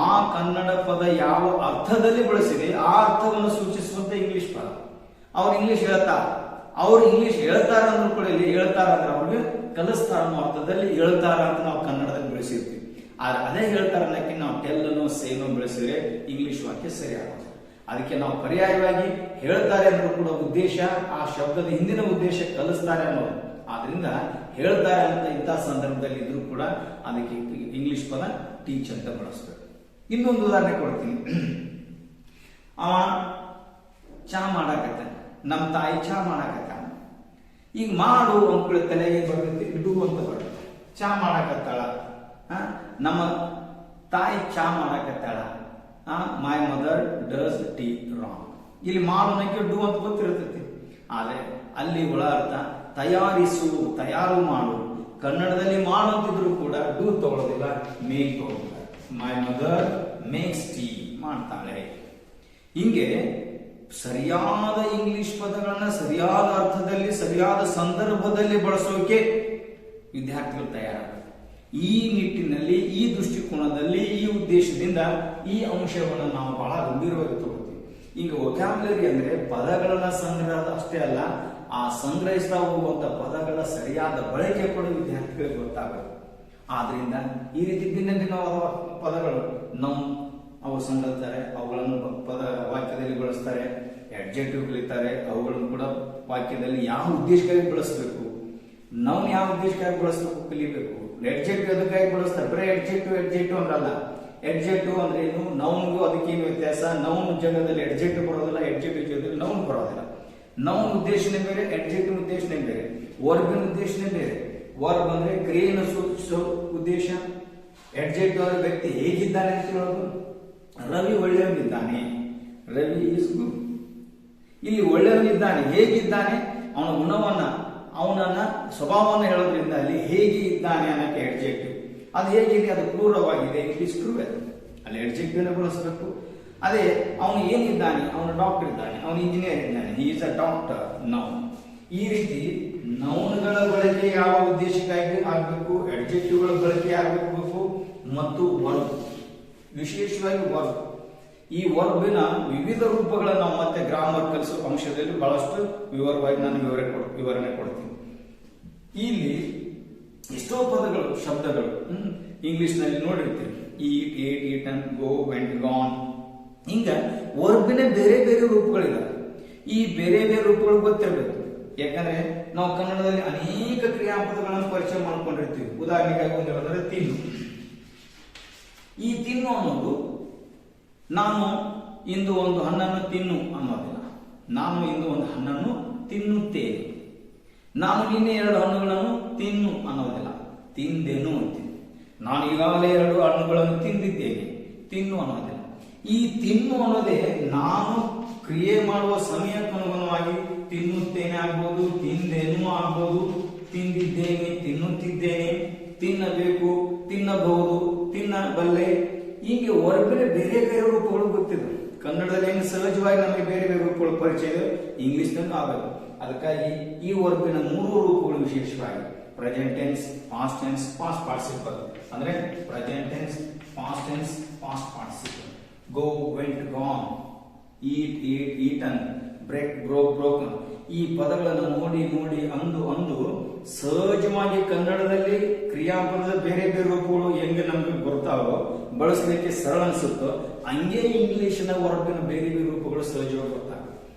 ಆ ಕನ್ನಡ ಪದ ಯಾವ ಅರ್ಥದಲ್ಲಿ ಬಳಸಿದೆ ಆ ಅರ್ಥವನ್ನು ಸೂಚಿಸುವಂತ ಇಂಗ್ಲಿಷ್ ಪದ. ಅವ್ರು ಇಂಗ್ಲಿಷ್ ಹೇಳ್ತಾರ, ಅವ್ರು ಇಂಗ್ಲಿಷ್ ಹೇಳ್ತಾರ ಅಂದ್ರೂ ಕೂಡ ಇಲ್ಲಿ ಹೇಳ್ತಾರ ಅಂದ್ರೆ ಅವ್ರಿಗೆ ಕಲಿಸ್ತಾರ ಅನ್ನೋ ಅರ್ಥದಲ್ಲಿ ಹೇಳ್ತಾರ ಅಂತ ನಾವು ಕನ್ನಡದಲ್ಲಿ ಬಳಸಿರ್ತೀವಿ. ಆದ್ರೆ ಅದೇ ಹೇಳ್ತಾರ ಅನ್ನಕ್ಕೆ ನಾವು ಟೆಲ್ಲನೋ ಸೇನೋ ಬಳಸಿದ್ರೆ ಇಂಗ್ಲಿಷ್ ವಾಕ್ಯ ಸರಿ ಆಗುತ್ತೆ. ಅದಕ್ಕೆ ನಾವು ಪರ್ಯಾಯವಾಗಿ ಹೇಳ್ತಾರೆ ಅಂದ್ರೂ ಕೂಡ ಉದ್ದೇಶ ಆ ಶಬ್ದದ ಹಿಂದಿನ ಉದ್ದೇಶ ಕಲಿಸ್ತಾರೆ ಅನ್ನೋದು. ಆದ್ರಿಂದ ಹೇಳ್ತಾರೆ ಅಂತ ಇಂಥ ಸಂದರ್ಭದಲ್ಲಿ ಇದ್ರೂ ಕೂಡ ಅದಕ್ಕೆ ಇಂಗ್ಲಿಷ್ ಪದ ಟೀಚ್ ಅಂತ ಬಳಸ್ಬೇಕು. ಇನ್ನೊಂದು ಉದಾಹರಣೆ ಕೊಡ್ತೀನಿ. ಅವ ಚಾ ಮಾಡಾಕತ್ತ, ನಮ್ಮ ತಾಯಿ ಚಾ ಮಾಡಾಕತ್ತ. ಈಗ ಮಾಡು ಅಂದ್ಕೊಳ್ಳಿ ತಲೆಗೆ ಬರ್ತೈತಿ, ಡು ಅಂತ ಬರುತ್ತೆ. ಚಾ ಮಾಡಾಕತ್ತಾಳ, ನಮ್ಮ ತಾಯಿ ಚಾ ಮಾಡಾಕತ್ತಾಳ. My mother does tea wrong. ಇಲ್ಲಿ ಮಾಡೋನಕ್ಕೆ ಡು ಅಂತ ಗೊತ್ತಿರ್ತೈತಿ, ಆದ್ರೆ ಅಲ್ಲಿ ಒಳ ಅರ್ಥ ತಯಾರಿಸು, ತಯಾರು ಮಾಡು. ಕನ್ನಡದಲ್ಲಿ ಮಾಡುತ್ತಿದ್ರು ಕೂಡ ಡು ತಗೊಳ್ಳೋದಿಲ್ಲ, ಮೇಕ್ ತಗೊಳ್ಳೋದಿಲ್ಲ. ಮೈ ಮದರ್ ಮೇಕ್ಸ್ ಟೀ, ಮಾಡ್ತಾಳೆ. ಹಿಂಗೆ ಸರಿಯಾದ ಇಂಗ್ಲಿಷ್ ಪದಗಳನ್ನ ಸರಿಯಾದ ಅರ್ಥದಲ್ಲಿ ಸರಿಯಾದ ಸಂದರ್ಭದಲ್ಲಿ ಬಳಸೋಕೆ ವಿದ್ಯಾರ್ಥಿಗಳು ತಯಾರಾಗಬೇಕು. ಈ ನಿಟ್ಟಿನಲ್ಲಿ, ಈ ದೃಷ್ಟಿಕೋನದಲ್ಲಿ, ಈ ಉದ್ದೇಶದಿಂದ ಈ ಅಂಶವನ್ನು ನಾವು ಬಹಳ ಗಂಭೀರವಾಗಿ ತಗೋತೀವಿ. ಈಗ ವೊಕ್ಯಾಬ್ಯುಲರಿ ಅಂದ್ರೆ ಪದಗಳನ್ನ ಸಂಗ್ರಹ ಅಷ್ಟೇ ಅಲ್ಲ, ಆ ಸಂಗ್ರಹಿಸ್ತಾ ಹೋಗುವಂತ ಪದಗಳ ಸರಿಯಾದ ಬಳಕೆ ಕೂಡ ವಿದ್ಯಾರ್ಥಿಗಳಿಗೆ ಗೊತ್ತಾಗಬೇಕು. ಆದ್ರಿಂದ ಈ ರೀತಿ ಭಿನ್ನ ಭಿನ್ನವಾದ ಪದಗಳು ಅವರು ಸಂಗ್ರಹಿಸ್ತಾರೆ, ಅವುಗಳನ್ನು ವಾಕ್ಯದಲ್ಲಿ ಬಳಸ್ತಾರೆ. ಅಡ್ಜೆಕ್ಟಿವ್ ಕಲಿತಾರೆ, ಅವುಗಳನ್ನು ಕೂಡ ವಾಕ್ಯದಲ್ಲಿ ಯಾವ ಉದ್ದೇಶಕ್ಕಾಗಿ ಬಳಸಬೇಕು, ನೌನ್ ಯಾವ ಉದ್ದೇಶಕ್ಕಾಗಿ ಬಳಸಬೇಕು ಕಲಿಬೇಕು. ಅಡ್ಜೆಕ್ಟಿವ್ ಅದಕ್ಕಾಗಿ ಬಳಸ್ತಾರೆ, ಬರೀ ಅಡ್ಜೆಕ್ಟಿವ್ ಅಂದ್ರಲ್ಲ. ಅಡ್ಜೆಕ್ಟಿವ್ ಅಂದ್ರೆ ಏನು, ನೌನ್ಗೂ ಅದಕ್ಕೇನು ವ್ಯತ್ಯಾಸ. ನೌನ್ ಜಾಗದಲ್ಲಿ ಅಡ್ಜೆಕ್ಟಿವ್ ಬರೋದಿಲ್ಲ, ಅಡ್ಜೆಕ್ಟಿವ್ ಜಾಗದಲ್ಲಿ ನೌನ್ ಬರೋದಿಲ್ಲ. ನೌನ್ ಉದ್ದೇಶನೇ ಬೇರೆ, ಅಡ್ಜೆಕ್ಟಿವ್ ಉದ್ದೇಶನೇ ಬೇರೆ, ವರ್ಬಿನ ಉದ್ದೇಶನೇ ಬೇರೆ. ವರ್ಬ್ ಅಂದ್ರೆ ಕ್ರಿಯೆಯನ್ನು ಸೂಚಿಸೋ ಉದ್ದೇಶ. ಅಡ್ಜೆಕ್ಟಿವ್ ಅಂದ್ರೆ ವ್ಯಕ್ತಿ ಹೇಗಿದ್ದಾನೆ ಅಂತ ಹೇಳೋದು. ರವಿ ಒಳ್ಳೆಯವನಿದ್ದಾನೆ, ರವಿ ಇಸ್ ಗುಡ್. ಇಲ್ಲಿ ಒಳ್ಳೆಯವನಿದ್ದಾನೆ, ಹೇಗಿದ್ದಾನೆ, ಅವನ ಗುಣವನ್ನ, ಅವನನ್ನ ಸ್ವಭಾವವನ್ನು ಹೇಳೋದ್ರಿಂದ ಅಲ್ಲಿ ಹೇಗೆ ಇದ್ದಾನೆ ಅನ್ನೋಕೆ ಅಡ್ಜೆಕ್ಟಿವ್. ಅದು ಹೇಗಿದೆ, ಅದು ಕ್ರೂರವಾಗಿದೆ, ಇಟ್ ಇಸ್ ಕ್ರೂಯಲ್, ಅಲ್ಲಿ ಅಡ್ಜೆಕ್ಟಿವ್ ಬಳಸಬೇಕು. ಅದೇ ಅವನು ಏನಿದ್ದಾನೆ, ಅವನು ಡಾಕ್ಟರ್ ಇದ್ದಾನೆ, ಅವನು ಇಂಜಿನಿಯರ್ ಇದ್ದಾನೆ, he is a doctor. Noun. ಈ ರೀತಿ ನೌನ್ಗಳ ಬಳಕೆ ಯಾವ ಉದ್ದೇಶಕ್ಕಾಗಿ ಆಗಬೇಕು, ಅಡ್ಜೆಕ್ಟಿವ್ಗಳ ಬಳಕೆ ಆಗಬೇಕು, ಮತ್ತು ವರ್ಬ್, ವಿಶೇಷವಾಗಿ ವರ್ಬ್. ಈ ವರ್ಬಿನ ವಿವಿಧ ರೂಪಗಳನ್ನು ನಾವು ಮತ್ತೆ ಗ್ರಾಮರ್ ಕಲಿಸೋ ಅಂಶದಲ್ಲಿ ಬಹಳಷ್ಟು ವಿವರವಾಗಿ ನಾನು ವಿವರಣೆ ಕೊಡ್ತೀನಿ. ಇಲ್ಲಿ ಎಷ್ಟೋ ಪದಗಳು, ಶಬ್ದಗಳು ಇಂಗ್ಲಿಷ್ ನಲ್ಲಿ ನೋಡಿರ್ತೀವಿ. ಈಟ್, ಏಟ್, ಈಟನ್, ಗೋ, ವೆಂಟ್, ಗಾನ್. ಹಿಂಗ ವರ್ಬಿನ ಬೇರೆ ಬೇರೆ ರೂಪಗಳಿದಾವೆ. ಈ ಬೇರೆ ಬೇರೆ ರೂಪಗಳು ಗೊತ್ತಿರಬೇಕು. ಯಾಕಂದ್ರೆ ನಾವು ಕನ್ನಡದಲ್ಲಿ ಅನೇಕ ಕ್ರಿಯಾಪದಗಳನ್ನು ಪರಿಚಯ ಮಾಡ್ಕೊಂಡಿರ್ತೀವಿ. ಉದಾಹರಣೆಗಾಗಿ ಒಂದು ಹೇಳಿದ್ರೆ ತಿನ್ನು. ಈ ತಿನ್ನು ಅನ್ನೋದು ನಾನು ಇಂದು ಒಂದು ಹಣ್ಣನ್ನು ತಿನ್ನು ಅನ್ನೋದಿಲ್ಲ. ನಾನು ಇಂದು ಒಂದು ಹಣ್ಣನ್ನು ತಿನ್ನುತ್ತೇನೆ. ನಾನು ನಿನ್ನೆ 2 ಹಣ್ಣುಗಳನ್ನು ತಿನ್ನು ಅನ್ನೋದಿಲ್ಲ, ತಿಂದೆನು ಅಂತೀನಿ. ನಾನು ಈಗಾಗಲೇ 2 ಹಣ್ಣುಗಳನ್ನು ತಿಂದಿದ್ದೇನೆ, ತಿನ್ನು ಅನ್ನೋದಿಲ್ಲ. ಈ ತಿನ್ನು ಅನ್ನೋದೇ ನಾನು ಕ್ರಿಯೆ ಮಾಡುವ ಸಮಯಕ್ಕನುಗುಣವಾಗಿ ತಿನ್ನುತ್ತೇನೆ ಆಗ್ಬೋದು, ತಿಂದೇನು ಆಗ್ಬೋದು, ತಿಂದಿದ್ದೇನೆ, ತಿನ್ನುತ್ತಿದ್ದೇನೆ, ತಿನ್ನಬೇಕು, ತಿನ್ನಬಹುದು, ತಿನ್ನಬಲ್ಲೆ. ಹೀಗೆ ವರ್ಬಿನ ಬೇರೆ ಬೇರೆ ರೂಪಗಳು ಗೊತ್ತಿದೆ. ಕನ್ನಡದಲ್ಲಿ ಏನು ಸಹಜವಾಗಿ ನಮಗೆ ಬೇರೆ ಬೇರೆ ರೂಪಗಳು ಪರಿಚಯ ಇದೆ, ಇಂಗ್ಲಿಷ್ ನಲ್ಲಿ ಆಗಬೇಕು. ಅದಕ್ಕಾಗಿ ಈ ವರ್ಬಿನ 3 ರೂಪಗಳು ವಿಶೇಷವಾಗಿ present tense, past tense, past participle. ಅಂದ್ರೆ present tense, past tense, past participle. Go, went, gone, eat, eat, eaten, break, broke, broken. ಈ ಪದಗಳನ್ನು ನೋಡಿ ನೋಡಿ ಅಂದು ಸಹಜವಾಗಿ ಕನ್ನಡದಲ್ಲಿ ಕ್ರಿಯಾಪದದ ಬೇರೆ ಬೇರೆ ರೂಪಗಳು ಹೆಂಗೆ ನಮ್ಗೆ ಬರ್ತಾವೋ, ಬಳಸಲಿಕ್ಕೆ ಸರಳ ಅನ್ಸುತ್ತೋ, ಹಂಗೆ ಇಂಗ್ಲಿಷಿನ ವರ್ಬಿನ ಬೇರೆ ಬೇರೆ ರೂಪಗಳು ಸಹಜವಾಗಿ ಬರ್ತಾವೆ.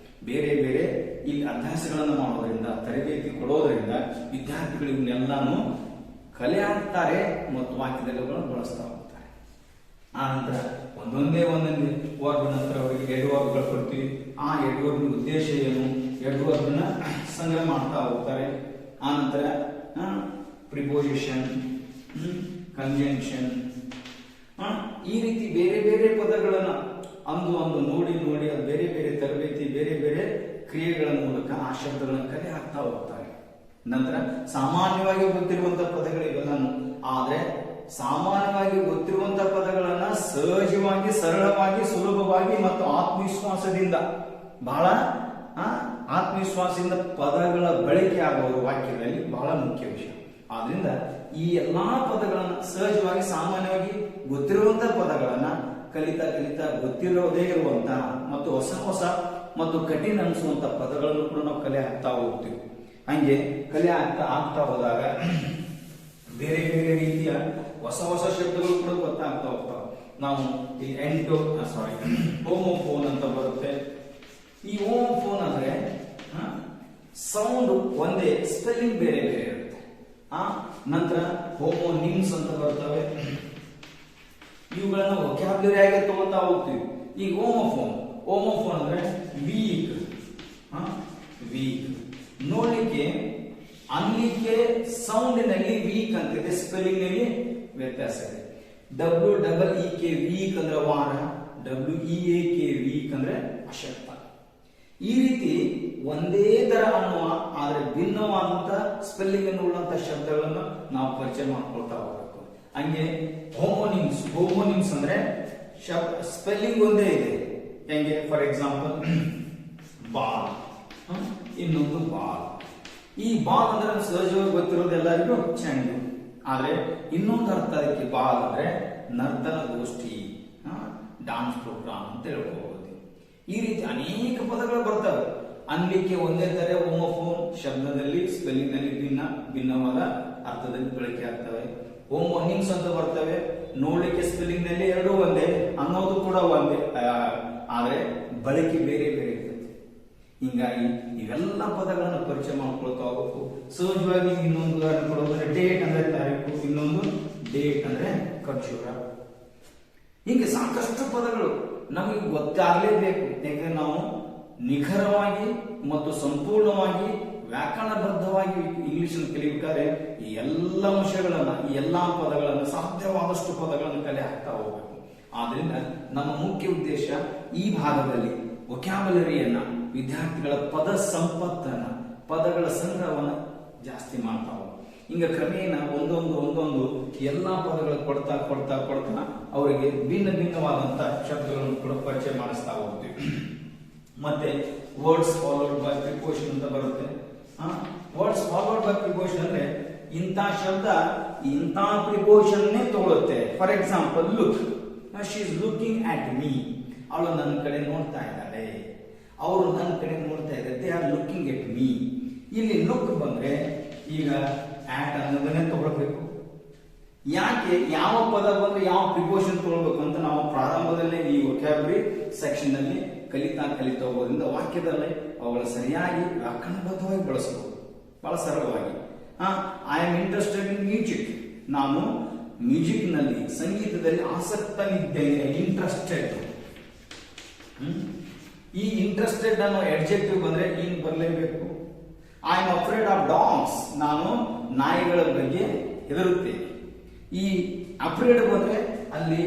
ಬೇರೆ ಬೇರೆ ಇಲ್ಲಿ ಅಭ್ಯಾಸಗಳನ್ನು ಮಾಡೋದ್ರಿಂದ, ತರಬೇತಿ ಕೊಡೋದ್ರಿಂದ ವಿದ್ಯಾರ್ಥಿಗಳು ಇವನ್ನೆಲ್ಲಾನು ಕಲೆ ಹಾಕ್ತಾರೆ ಮತ್ತು ವಾಕ್ಯದಲ್ಲಿ ಬಳಸ್ತಾ ಹೋಗ್ತಾರೆ. ಆ ನಂತರ ಒಂದೊಂದೇ ವರ್ಬ್ ನಂತರ ಅವರಿಗೆ 2 ವರ್ಬ್ಗಳು ಕೊಡ್ತೀವಿ. ಆ 2 ವರ್ಬಿನ ಉದ್ದೇಶ ಏನು, 2 ವರ್ಬ್ನ ಸಂಗ್ರಹ ಮಾಡ್ತಾ ಹೋಗ್ತಾರೆ. ಆ ನಂತರ ಪ್ರಿಪೋಸಿಷನ್, ಕಂಜಂಕ್ಷನ್, ಈ ರೀತಿ ಬೇರೆ ಬೇರೆ ಪದಗಳನ್ನ ಅಂದು ನೋಡಿ ನೋಡಿ ಅದು ಬೇರೆ ಬೇರೆ ತರಬೇತಿ, ಬೇರೆ ಬೇರೆ ಕ್ರಿಯೆಗಳ ಮೂಲಕ ಆ ಶಬ್ದಗಳನ್ನು ಕಲೆ ಹಾಕ್ತಾ ಹೋಗ್ತಾರೆ. ನಂತರ ಸಾಮಾನ್ಯವಾಗಿ ಗೊತ್ತಿರುವಂತಹ ಪದಗಳಿವೆಲ್ಲನು. ಆದ್ರೆ ಸಾಮಾನ್ಯವಾಗಿ ಗೊತ್ತಿರುವಂತಹ ಪದಗಳನ್ನ ಸಹಜವಾಗಿ, ಸರಳವಾಗಿ, ಸುಲಭವಾಗಿ ಮತ್ತು ಆತ್ಮವಿಶ್ವಾಸದಿಂದ, ಬಹಳ ಆತ್ಮವಿಶ್ವಾಸದಿಂದ ಪದಗಳ ಬಳಕೆ ಆಗುವುದು ವಾಕ್ಯದಲ್ಲಿ ಬಹಳ ಮುಖ್ಯ ವಿಷಯ. ಆದ್ರಿಂದ ಈ ಎಲ್ಲಾ ಪದಗಳನ್ನ ಸಹಜವಾಗಿ, ಸಾಮಾನ್ಯವಾಗಿ ಗೊತ್ತಿರುವಂತಹ ಪದಗಳನ್ನ ಕಲಿತಾ ಗೊತ್ತಿರೋದೇ ಇರುವಂತಹ ಮತ್ತು ಹೊಸ ಮತ್ತು ಕಠಿಣ ಅನಿಸುವಂತ ಪದಗಳನ್ನು ಕೂಡ ನಾವು ಕಲೆ ಹಾಕ್ತಾ ಹೋಗ್ತೀವಿ. ಹಂಗೆ ಕಲೆ ಆಗ್ತಾ ಹೋದಾಗ ಬೇರೆ ಬೇರೆ ರೀತಿಯ ಹೊಸ ಶಬ್ದಗಳು ಕೂಡ ಗೊತ್ತಾಗ್ತಾ ಹೋಗ್ತಾವ. ನಾವು ಈ ಹೋಮೋಫೋನ್ ಅಂತ ಬರುತ್ತೆ. ಈ ಹೋಮೋಫೋನ್ ಅಂದ್ರೆ ಸೌಂಡ್ ಒಂದೇ, ಸ್ಪೆಲ್ಲಿಂಗ್ ಬೇರೆ ಬೇರೆ ಇರುತ್ತೆ. ನಂತರ ಹೋಮೋನಿಮ್ಸ್ ಅಂತ ಬರ್ತವೆ. ಇವುಗಳನ್ನ ವೊಕ್ಯಾಬ್ಯುಲರಿ ಆಗಿ ತಗೋತಾ ಹೋಗ್ತೀವಿ. ಈಗ ಹೋಮೋಫೋನ್ ಅಂದ್ರೆ ವೀಕ್, ನೋಡ್ಲಿಕ್ಕೆ, ಅನ್ಲಿಕ್ಕೆ ಸೌಂಡಿನಲ್ಲಿ ವೀಕ್ ಅಂತಿದೆ, ಸ್ಪೆಲ್ಲಿಂಗ್ ನಲ್ಲಿ ವ್ಯತ್ಯಾಸ ಇದೆ. WEEK ವೀಕ್ ಅಂದ್ರೆ ವಾರ, WEAK ವೀಕ್ ಅಂದ್ರೆ ಅಶಕ್ತ. ಈ ರೀತಿ ಒಂದೇ ತರ ಅನ್ನುವ ಆದ್ರೆ ಭಿನ್ನವಾದಂತ ಸ್ಪೆಲ್ಲಿಂಗ್ ಅನ್ನು ಉಳ್ಳಂತ ಶಬ್ದಗಳನ್ನು ನಾವು ಪರಿಚಯ ಮಾಡ್ಕೊಳ್ತಾ ಹೋಗ್ಬೇಕು. ಹಂಗೆ ಹೋಮೋನಿಮ್ಸ್ ಅಂದ್ರೆ ಸ್ಪೆಲ್ಲಿಂಗ್ ಒಂದೇ ಇದೆ, ಹೆಂಗೆ ಫಾರ್ ಎಕ್ಸಾಂಪಲ್ ಬಾಲ್, ಇನ್ನೊಂದು ಬಾಲ್. ಈ ಬಾಲ್ ಅಂದ್ರೆ ಸಹಜವಾಗಿ ಗೊತ್ತಿರೋದು ಎಲ್ಲರಿಗೂ ಚೆಂಡು. ಆದ್ರೆ ಇನ್ನೊಂದು ಅರ್ಥ ಅದಕ್ಕೆ ಬಾಲ್ ಅಂದ್ರೆ ನರ್ತನ ಗೋಷ್ಠಿ, ಡಾನ್ಸ್ ಪ್ರೋಗ್ರಾಮ್ ಅಂತ ಹೇಳ್ಕೋಬಹುದು. ಈ ರೀತಿ ಅನೇಕ ಪದಗಳು ಬರ್ತವೆ. ಅನ್ಲಿಕ್ಕೆ ಒಂದೇ ತರ ಹೋಮೋಫೋನ್ ಶಬ್ದದಲ್ಲಿ ಸ್ಪೆಲ್ಲಿಂಗ್ ನಲ್ಲಿ ಭಿನ್ನವಾದ ಅರ್ಥದಲ್ಲಿ ಬಳಕೆ ಆಗ್ತವೆ. ಹೋಮೋನಿಮ್ಸ್ ಅಂತ ಬರ್ತವೆ, ನೋಡ್ಲಿಕ್ಕೆ ಸ್ಪೆಲ್ಲಿಂಗ್ ನಲ್ಲಿ ಎರಡೂ ಒಂದೇ, ಅನ್ನೋದು ಕೂಡ ಒಂದೇ, ಆದ್ರೆ ಬಳಕೆ ಬೇರೆ ಬೇರೆ ಇರ್ತದೆ. ಹಿಂಗಾಗಿ ಇವೆಲ್ಲ ಪದಗಳನ್ನು ಪರಿಚಯ ಮಾಡ್ಕೊಳ್ತಾ ಹೋಗ್ಬೇಕು. ಸಹಜವಾಗಿ ಇನ್ನೊಂದು ಉದಾಹರಣೆ ಕೊಡೋದ್ರೆ ಡೇಟ್ ಅಂದ್ರೆ ತಾರೀಕು, ಇನ್ನೊಂದು ಡೇಟ್ ಅಂದ್ರೆ ಖರ್ಜೂರ. ಹೀಗೆ ಸಾಕಷ್ಟು ಪದಗಳು ನಮಗೆ ಗೊತ್ತಾಗಲೇಬೇಕು. ಯಾಕಂದ್ರೆ ನಾವು ನಿಖರವಾಗಿ ಮತ್ತು ಸಂಪೂರ್ಣವಾಗಿ ವ್ಯಾಕರಣಬದ್ಧವಾಗಿ ಇಂಗ್ಲಿಷ್ ಅನ್ನು ಕಲಿಬೇಕಾದ್ರೆ ಈ ಎಲ್ಲ ಅಂಶಗಳನ್ನ, ಈ ಎಲ್ಲಾ ಪದಗಳನ್ನು, ಸಾಧ್ಯವಾದಷ್ಟು ಪದಗಳನ್ನು ಕಲೆ ಹಾಕ್ತಾ ಹೋಗ್ಬೇಕು. ಆದ್ರಿಂದ ನಮ್ಮ ಮುಖ್ಯ ಉದ್ದೇಶ ಈ ಭಾಗದಲ್ಲಿ ವೊಕ್ಯಾಬುಲರಿಯನ್ನ, ವಿದ್ಯಾರ್ಥಿಗಳ ಪದ ಸಂಪತ್ತನ್ನ, ಪದಗಳ ಸಂಗ್ರಹವನ್ನ ಜಾಸ್ತಿ ಮಾಡ್ತಾ ಹೋಗ್ಬೇಕು. ಹಿಂಗ ಕ್ರಮೇಣ ಒಂದೊಂದು ಎಲ್ಲಾ ಪದಗಳು ಕೊಡ್ತಾ ಕೊಡ್ತಾ ಕೊಡ್ತಾ ಅವರಿಗೆ ಭಿನ್ನ ಭಿನ್ನವಾದಂತ ಶಬ್ದಗಳನ್ನು ಕೂಡ ಪರಿಚಯ ಮಾಡಿಸ್ತಾ ಹೋಗ್ತೀವಿ. ಮತ್ತೆ ವರ್ಡ್ಸ್ ಫಾಲೋಡ್ ಬೈ ಪ್ರಿಪೋಷನ್ ಅಂತ ಬರುತ್ತೆ. ವರ್ಡ್ಸ್ ಫಾಲೋಡ್ ಬೈ ಪ್ರಿಪೋಷನ್ ಅಂದ್ರೆ ಇಂಥ ಶಬ್ದ ಇಂಥ ಪ್ರಿಪೋಷನ್ನೇ ತಗೊಳುತ್ತೆ. For example look, she is looking at me, ಅವಳು ನನ್ನ ಕಡೆ ನೋಡ್ತಾ ಇದ್ದಾಳೆ, ಅವರು ನನ್ನ ಕಡೆ ನೋಡ್ತಾ ಇದ್ದಾರೆ, they are looking at me. ಇಲ್ಲಿ ಲುಕ್ ಬಂದ್ರೆ ಈಗ ಆಟ್ ಅನ್ನೋದನ್ನೇ ತಗೊಳ್ಬೇಕು. ಯಾಕೆ ಯಾವ ಪದ ಬಂದ್ರೆ ಯಾವ ಪ್ರಿಪೋಷನ್ ತಗೊಳ್ಬೇಕು ಅಂತ ನಾವು ಪ್ರಾರಂಭದಲ್ಲೇ ಈ ವೊಕ್ಯಾಬುಲರಿ ಸೆಕ್ಷನ್ ನಲ್ಲಿ ಕಲಿತಾ ಹೋಗೋದ್ರಿಂದ ವಾಕ್ಯದಲ್ಲಿ ಅವುಗಳ ಸರಿಯಾಗಿ ವ್ಯಾಕರಣಬದ್ಧವಾಗಿ ಬಳಸಬಹುದು, ಬಹಳ ಸರಳವಾಗಿ. I am interested in music, ನಾನು ಮ್ಯೂಸಿಕ್ ನಲ್ಲಿ, ಸಂಗೀತದಲ್ಲಿ ಆಸಕ್ತನಿದ್ದೇನೆ, ಇಂಟ್ರೆಸ್ಟೆಡ್. ಈ ಇಂಟ್ರೆಸ್ಟೆಡ್ ಅನ್ನೋ ಅಡ್ಜೆಕ್ಟಿವ್ ಬಂದ್ರೆ ಇನ್ ಬರಲೇಬೇಕು. I am afraid of dogs, ನಾನು ನಾಯಿಗಳ ಬಗ್ಗೆ ಹೆದರುತ್ತೇನೆ. ಈ ಅಫ್ರೇಡ್ ಬಂದ್ರೆ ಅಲ್ಲಿ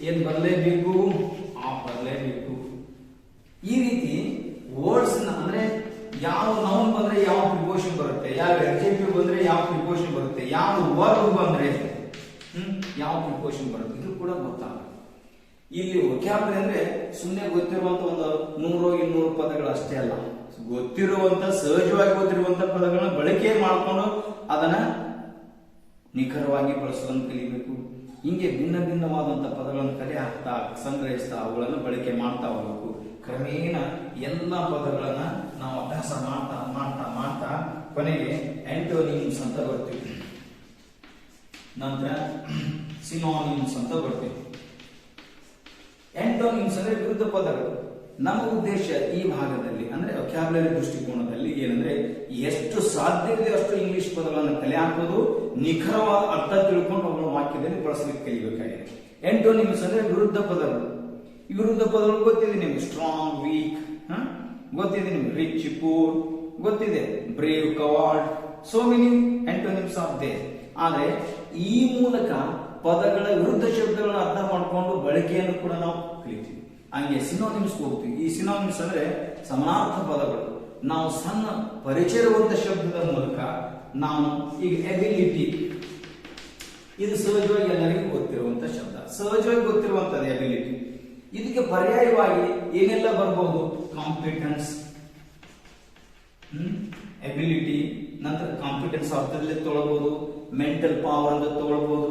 ಏನ್ ಬರಲೇಬೇಕು, ಆಫ್ ಬರಲೇಬೇಕು. ಈ ರೀತಿ ವರ್ಡ್ಸ್ ಅಂದ್ರೆ ಯಾವ ನೌನ್ ಬಂದ್ರೆ ಯಾವ ಪ್ರಿಪೋಷನ್ ಬರುತ್ತೆ, ಯಾವ ಅಡ್ಜೆಕ್ಟಿವ್ ಬಂದ್ರೆ ಯಾವ ಪ್ರಿಪೋಷನ್ ಬರುತ್ತೆ, ಯಾವ ವರ್ಬ್ ಬಂದ್ರೆ ಯಾವ ಪ್ರಿಪೋಷನ್ ಬರುತ್ತೆ, ಇದು ಕೂಡ ಗೊತ್ತಾಗಲ್ಲ. ಇಲ್ಲಿ ವೊಕ್ಯಾಬುಲರಿ ಅಂದ್ರೆ ಸುಮ್ಮನೆ ಗೊತ್ತಿರುವಂತ ಒಂದು 100-200 ಪದಗಳು ಅಷ್ಟೇ ಅಲ್ಲ, ಗೊತ್ತಿರುವಂತ ಸಹಜವಾಗಿ ಗೊತ್ತಿರುವಂತ ಪದಗಳನ್ನ ಬಳಕೆ ಮಾಡಿಕೊಂಡು ಅದನ್ನ ನಿಖರವಾಗಿ ಬಳಸೋದನ್ನು ಕಲಿಬೇಕು. ಹಿಂಗೆ ಭಿನ್ನ ಭಿನ್ನವಾದಂತ ಪದಗಳನ್ನು ಕಲೆ ಹಾಕ್ತಾ ಸಂಗ್ರಹಿಸ್ತಾ ಅವುಗಳನ್ನು ಬಳಕೆ ಮಾಡ್ತಾ ಹೋಗ್ಬೇಕು. ಕ್ರಮೇಣ ಎಲ್ಲ ಪದಗಳನ್ನ ನಾವು ಅಭ್ಯಾಸ ಮಾಡ್ತಾ ಮಾಡ್ತಾ ಮಾಡ್ತಾ ಕೊನೆಗೆ ಆಂಟೋನಿಮ್ಸ್ ಅಂತ ಬರ್ತೀವಿ, ನಂತರ ಸಿನೋನಿಮ್ಸ್ ಅಂತ ಬರ್ತೀವಿ. ಆಂಟೋನಿಮ್ಸ್ ಅಂದ್ರೆ ವಿರುದ್ಧ ಪದಗಳು. ನಮ್ಮ ಉದ್ದೇಶ ಈ ಭಾಗದಲ್ಲಿ ಅಂದ್ರೆ ವೊಕ್ಯಾಬುಲರಿ ದೃಷ್ಟಿಕೋನದಲ್ಲಿ ಏನಂದ್ರೆ ಎಷ್ಟು ಸಾಧ್ಯವಿದೆ ಅಷ್ಟು ಇಂಗ್ಲಿಷ್ ಪದಗಳನ್ನು ಕಲೆ ಹಾಕೋದು, ನಿಖರವಾದ ಅರ್ಥ ತಿಳ್ಕೊಂಡು ಅವುಗಳ ವಾಕ್ಯದಲ್ಲಿ ಬಳಸಲಿಕ್ಕೆ ಕಲಿಬೇಕಾಗಿದೆ. ಆಂಟೋನಿಮ್ಸ್ ಅಂದ್ರೆ ವಿರುದ್ಧ ಪದಗಳು. ಈ ವಿರುದ್ಧ ಪದಗಳು ಗೊತ್ತಿದೆ ನಿಮ್ಗೆ, ಸ್ಟ್ರಾಂಗ್, ವೀಕ್ ಗೊತ್ತಿದೆ ನಿಮ್ಗೆ, ರಿಚ್, ಪೂರ್ ಗೊತ್ತಿದೆ, brave, coward, so many antonyms of their. ಆದ್ರೆ ಈ ಮೂಲಕ ಪದಗಳ ವಿರುದ್ಧ ಶಬ್ದಗಳನ್ನ ಅರ್ಥ ಮಾಡಿಕೊಂಡು ಬಳಕೆಯನ್ನು ಕೂಡ ನಾವು ಕಲಿತೀವಿ. ಹಂಗೆ ಸಿನೋನಿಮ್ಸ್ ಹೋಗ್ತೀವಿ. ಈ ಸಿನೋನಿಮ್ಸ್ ಅಂದ್ರೆ ಸಮಾನಾರ್ಥ ಪದಗಳು. ನಾವು ಸಣ್ಣ ಪರಿಚಯ ಇರುವಂತ ಶಬ್ದದ ಮೂಲಕ ನಾವು ಈಗ ಎಬಿಲಿಟಿ, ಇದು ಸಹಜವಾಗಿ ಎಲ್ಲರಿಗೂ ಗೊತ್ತಿರುವಂತ ಶಬ್ದ, ಸಹಜವಾಗಿ ಗೊತ್ತಿರುವಂತದ್ದು ಎಬಿಲಿಟಿ. ಇದಕ್ಕೆ ಪರ್ಯಾಯವಾಗಿ ಏನೆಲ್ಲ ಬರಬಹುದು, ಕಾಂಪಿಟೆನ್ಸ್, ಎಬಿಲಿಟಿ, ನಂತರ ಕಾಂಪಿಟೆನ್ಸ್ ಅರ್ಥದಲ್ಲಿ ತಗೊಳ್ಬಹುದು, ಮೆಂಟಲ್ ಪವರ್ ಅಂತ ತಗೊಳ್ಬಹುದು,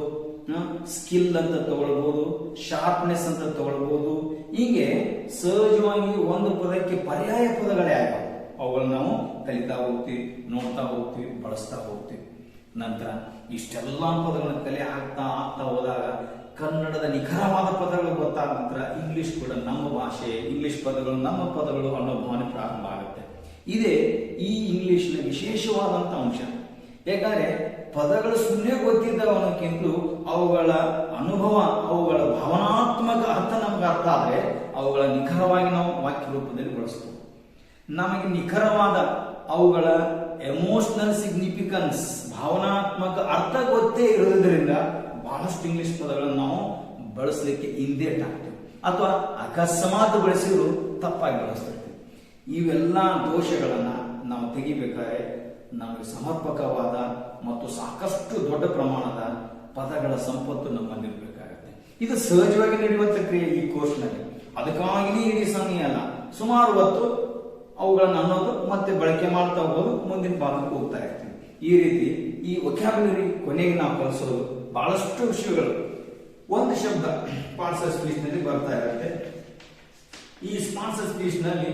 ಸ್ಕಿಲ್ ಅಂತ ತಗೊಳ್ಬಹುದು, ಶಾರ್ಪ್ನೆಸ್ ಅಂತ ತಗೊಳ್ಬಹುದು. ಹೀಗೆ ಸಹಜವಾಗಿ ಒಂದು ಪದಕ್ಕೆ ಪರ್ಯಾಯ ಪದಗಳೇ ಆಗವು. ಅವುಗಳನ್ನ ನಾವು ಕಲಿತಾ ಹೋಗ್ತೀವಿ, ನೋಡ್ತಾ ಹೋಗ್ತೀವಿ, ಬಳಸ್ತಾ ಹೋಗ್ತೀವಿ. ನಂತರ ಇಷ್ಟೆಲ್ಲಾ ಪದಗಳನ್ನು ಕಲೆ ಆಗ್ತಾ ಹೋದಾಗ ಕನ್ನಡದ ನಿಖರವಾದ ಪದಗಳು ಗೊತ್ತಾದ ನಂತರ ಇಂಗ್ಲಿಷ್ ಕೂಡ ನಮ್ಮ ಭಾಷೆ, ಇಂಗ್ಲಿಷ್ ಪದಗಳು ನಮ್ಮ ಪದಗಳು ಅನ್ನೋ ಭಾವನೆ ಪ್ರಾರಂಭ ಆಗುತ್ತೆ. ಇದೇ ಈ ಇಂಗ್ಲಿಷ್ನ ವಿಶೇಷವಾದಂತ ಅಂಶ. ಯಾಕಂದ್ರೆ ಪದಗಳು ಸುಮ್ಮನೆ ಗೊತ್ತಿದ್ದಾವ ಅನ್ನೋಕ್ಕಿಂತಲೂ ಅವುಗಳ ಅನುಭವ, ಅವುಗಳ ಭಾವನಾತ್ಮಕ ಅರ್ಥ ನಮ್ಗೆ ಅರ್ಥ ಆದ್ರೆ ಅವುಗಳ ನಿಖರವಾಗಿ ನಾವು ವಾಕ್ಯ ರೂಪದಲ್ಲಿ ಬಳಸ್ತೀವಿ. ನಮಗೆ ನಿಖರವಾದ ಅವುಗಳ ಎಮೋಷನಲ್ ಸಿಗ್ನಿಫಿಕೆನ್ಸ್, ಭಾವನಾತ್ಮಕ ಅರ್ಥ ಗೊತ್ತೇ ಇರೋದ್ರಿಂದ ಬಹಳಷ್ಟು ಇಂಗ್ಲಿಷ್ ಪದಗಳನ್ನು ನಾವು ಬಳಸಲಿಕ್ಕೆ ಹಿಂದೇಟಾಗ್ತೀವಿ, ಅಥವಾ ಅಕಸ್ಮಾತ್ ಬಳಸಿದ್ರು ತಪ್ಪಾಗಿ ಬಳಸ್ತಿರ್ತೀವಿ. ಇವೆಲ್ಲ ದೋಷಗಳನ್ನ ನಾವು ತೆಗಿಬೇಕಾದ್ರೆ ನಮಗೆ ಸಮರ್ಪಕವಾದ ಮತ್ತು ಸಾಕಷ್ಟು ದೊಡ್ಡ ಪ್ರಮಾಣದ ಪದಗಳ ಸಂಪತ್ತು ನಮ್ಮಲ್ಲಿರಬೇಕಾಗುತ್ತೆ. ಇದು ಸಹಜವಾಗಿ ನಡೆಯುವಂತ ಕ್ರಿಯೆ ಈ ಕೋರ್ಸ್ನಲ್ಲಿ. ಅದಕ್ಕಾಗಿ ಇಡೀ ಸಮಯ ಅಲ್ಲ, ಸುಮಾರು ಹೊತ್ತು ಅವುಗಳನ್ನು ಅನ್ನೋದು ಮತ್ತೆ ಬಳಕೆ ಮಾಡ್ತಾ ಹೋಗೋದು, ಮುಂದಿನ ಭಾಗಕ್ಕೆ ಹೋಗ್ತಾ ಇರ್ತೀವಿ. ಈ ರೀತಿ ಈ ವೊಕ್ಯಾಬ್ಯುಲರಿ ಕೊನೆಗೆ ನಾವು ಕಲಿಸೋದು ಬಹಳಷ್ಟು ವಿಷಯಗಳು. ಒಂದು ಶಬ್ದ ಪಾರ್ಟ್ಸ್ ಆಫ್ ಸ್ಪೀಚ್ ನಲ್ಲಿ ಬರ್ತಾ ಇರುತ್ತೆ. ಈ ಪಾರ್ಟ್ಸ್ ಆಫ್ ಸ್ಪೀಚ್ ನಲ್ಲಿ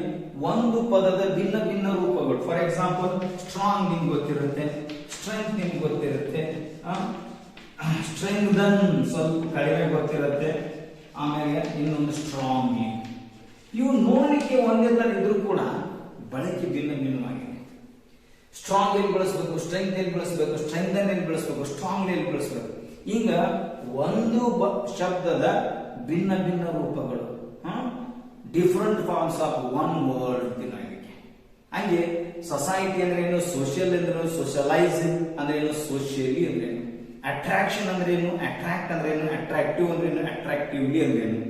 ಒಂದು ಪದದ ಭಿನ್ನ ಭಿನ್ನ ರೂಪಗಳು. ಫಾರ್ ಎಕ್ಸಾಂಪಲ್, ಸ್ಟ್ರಾಂಗ್ ನಿಮ್ಗೆ ಗೊತ್ತಿರುತ್ತೆ, ಸ್ಟ್ರೆಂತ್ ನಿಮ್ಗೆ ಗೊತ್ತಿರುತ್ತೆ, ಸ್ಟ್ರೆಂಗ್ದನ್ ಸ್ವಲ್ಪ ಕಡಿಮೆ ಗೊತ್ತಿರುತ್ತೆ, ಆಮೇಲೆ ಇನ್ನೊಂದು ಸ್ಟ್ರಾಂಗ್ಲಿ. ಇವು ನೋಡಲಿಕ್ಕೆ ಒಂದೇ ತರ ಇದ್ರೂ ಕೂಡ ಬಳಕೆ ಭಿನ್ನ ಭಿನ್ನವಾಗಿದೆ. ಸ್ಟ್ರಾಂಗ್ ಎಲ್ಲಿ ಬಳಸಬೇಕು, ಸ್ಟ್ರೆಂತ್ ಎಲ್ಲಿ ಬಳಸಬೇಕು, ಸ್ಟ್ರೆಂಗ್ದನ್ ಎಲ್ಲಿ ಬಳಸಬೇಕು, ಸ್ಟ್ರಾಂಗ್ ಎಲ್ಲಿ ಬಳಸಬೇಕು. ಈಗ ಒಂದು ಶಬ್ದದ ಭಿನ್ನ ಭಿನ್ನ ರೂಪಗಳು, different forms of one word ದಿನಾಗಿಗೆ. ಹಂಗೆ ಸೊಸೈಟಿ ಅಂದ್ರೆ ಏನು, ಸೋಷಿಯಲ್ ಅಂದ್ರೆ ಏನು, ಸೋಷಲೈಸ್ ಅಂದ್ರೆ ಏನು, ಸೋಷಿಯಲಿ ಅಂದ್ರೆ ಏನು, ಅಟ್ರಾಕ್ಷನ್ ಅಂದ್ರೆ ಏನು, ಅಟ್ರಾಕ್ಟ್ ಅಂದ್ರೆ ಏನು, ಅಟ್ರಾಕ್ಟಿವ್ ಅಂದ್ರೆ ಏನು, ಅಟ್ರಾಕ್ಟಿವ್ಲಿ ಅಂದ್ರೆ ಏನು,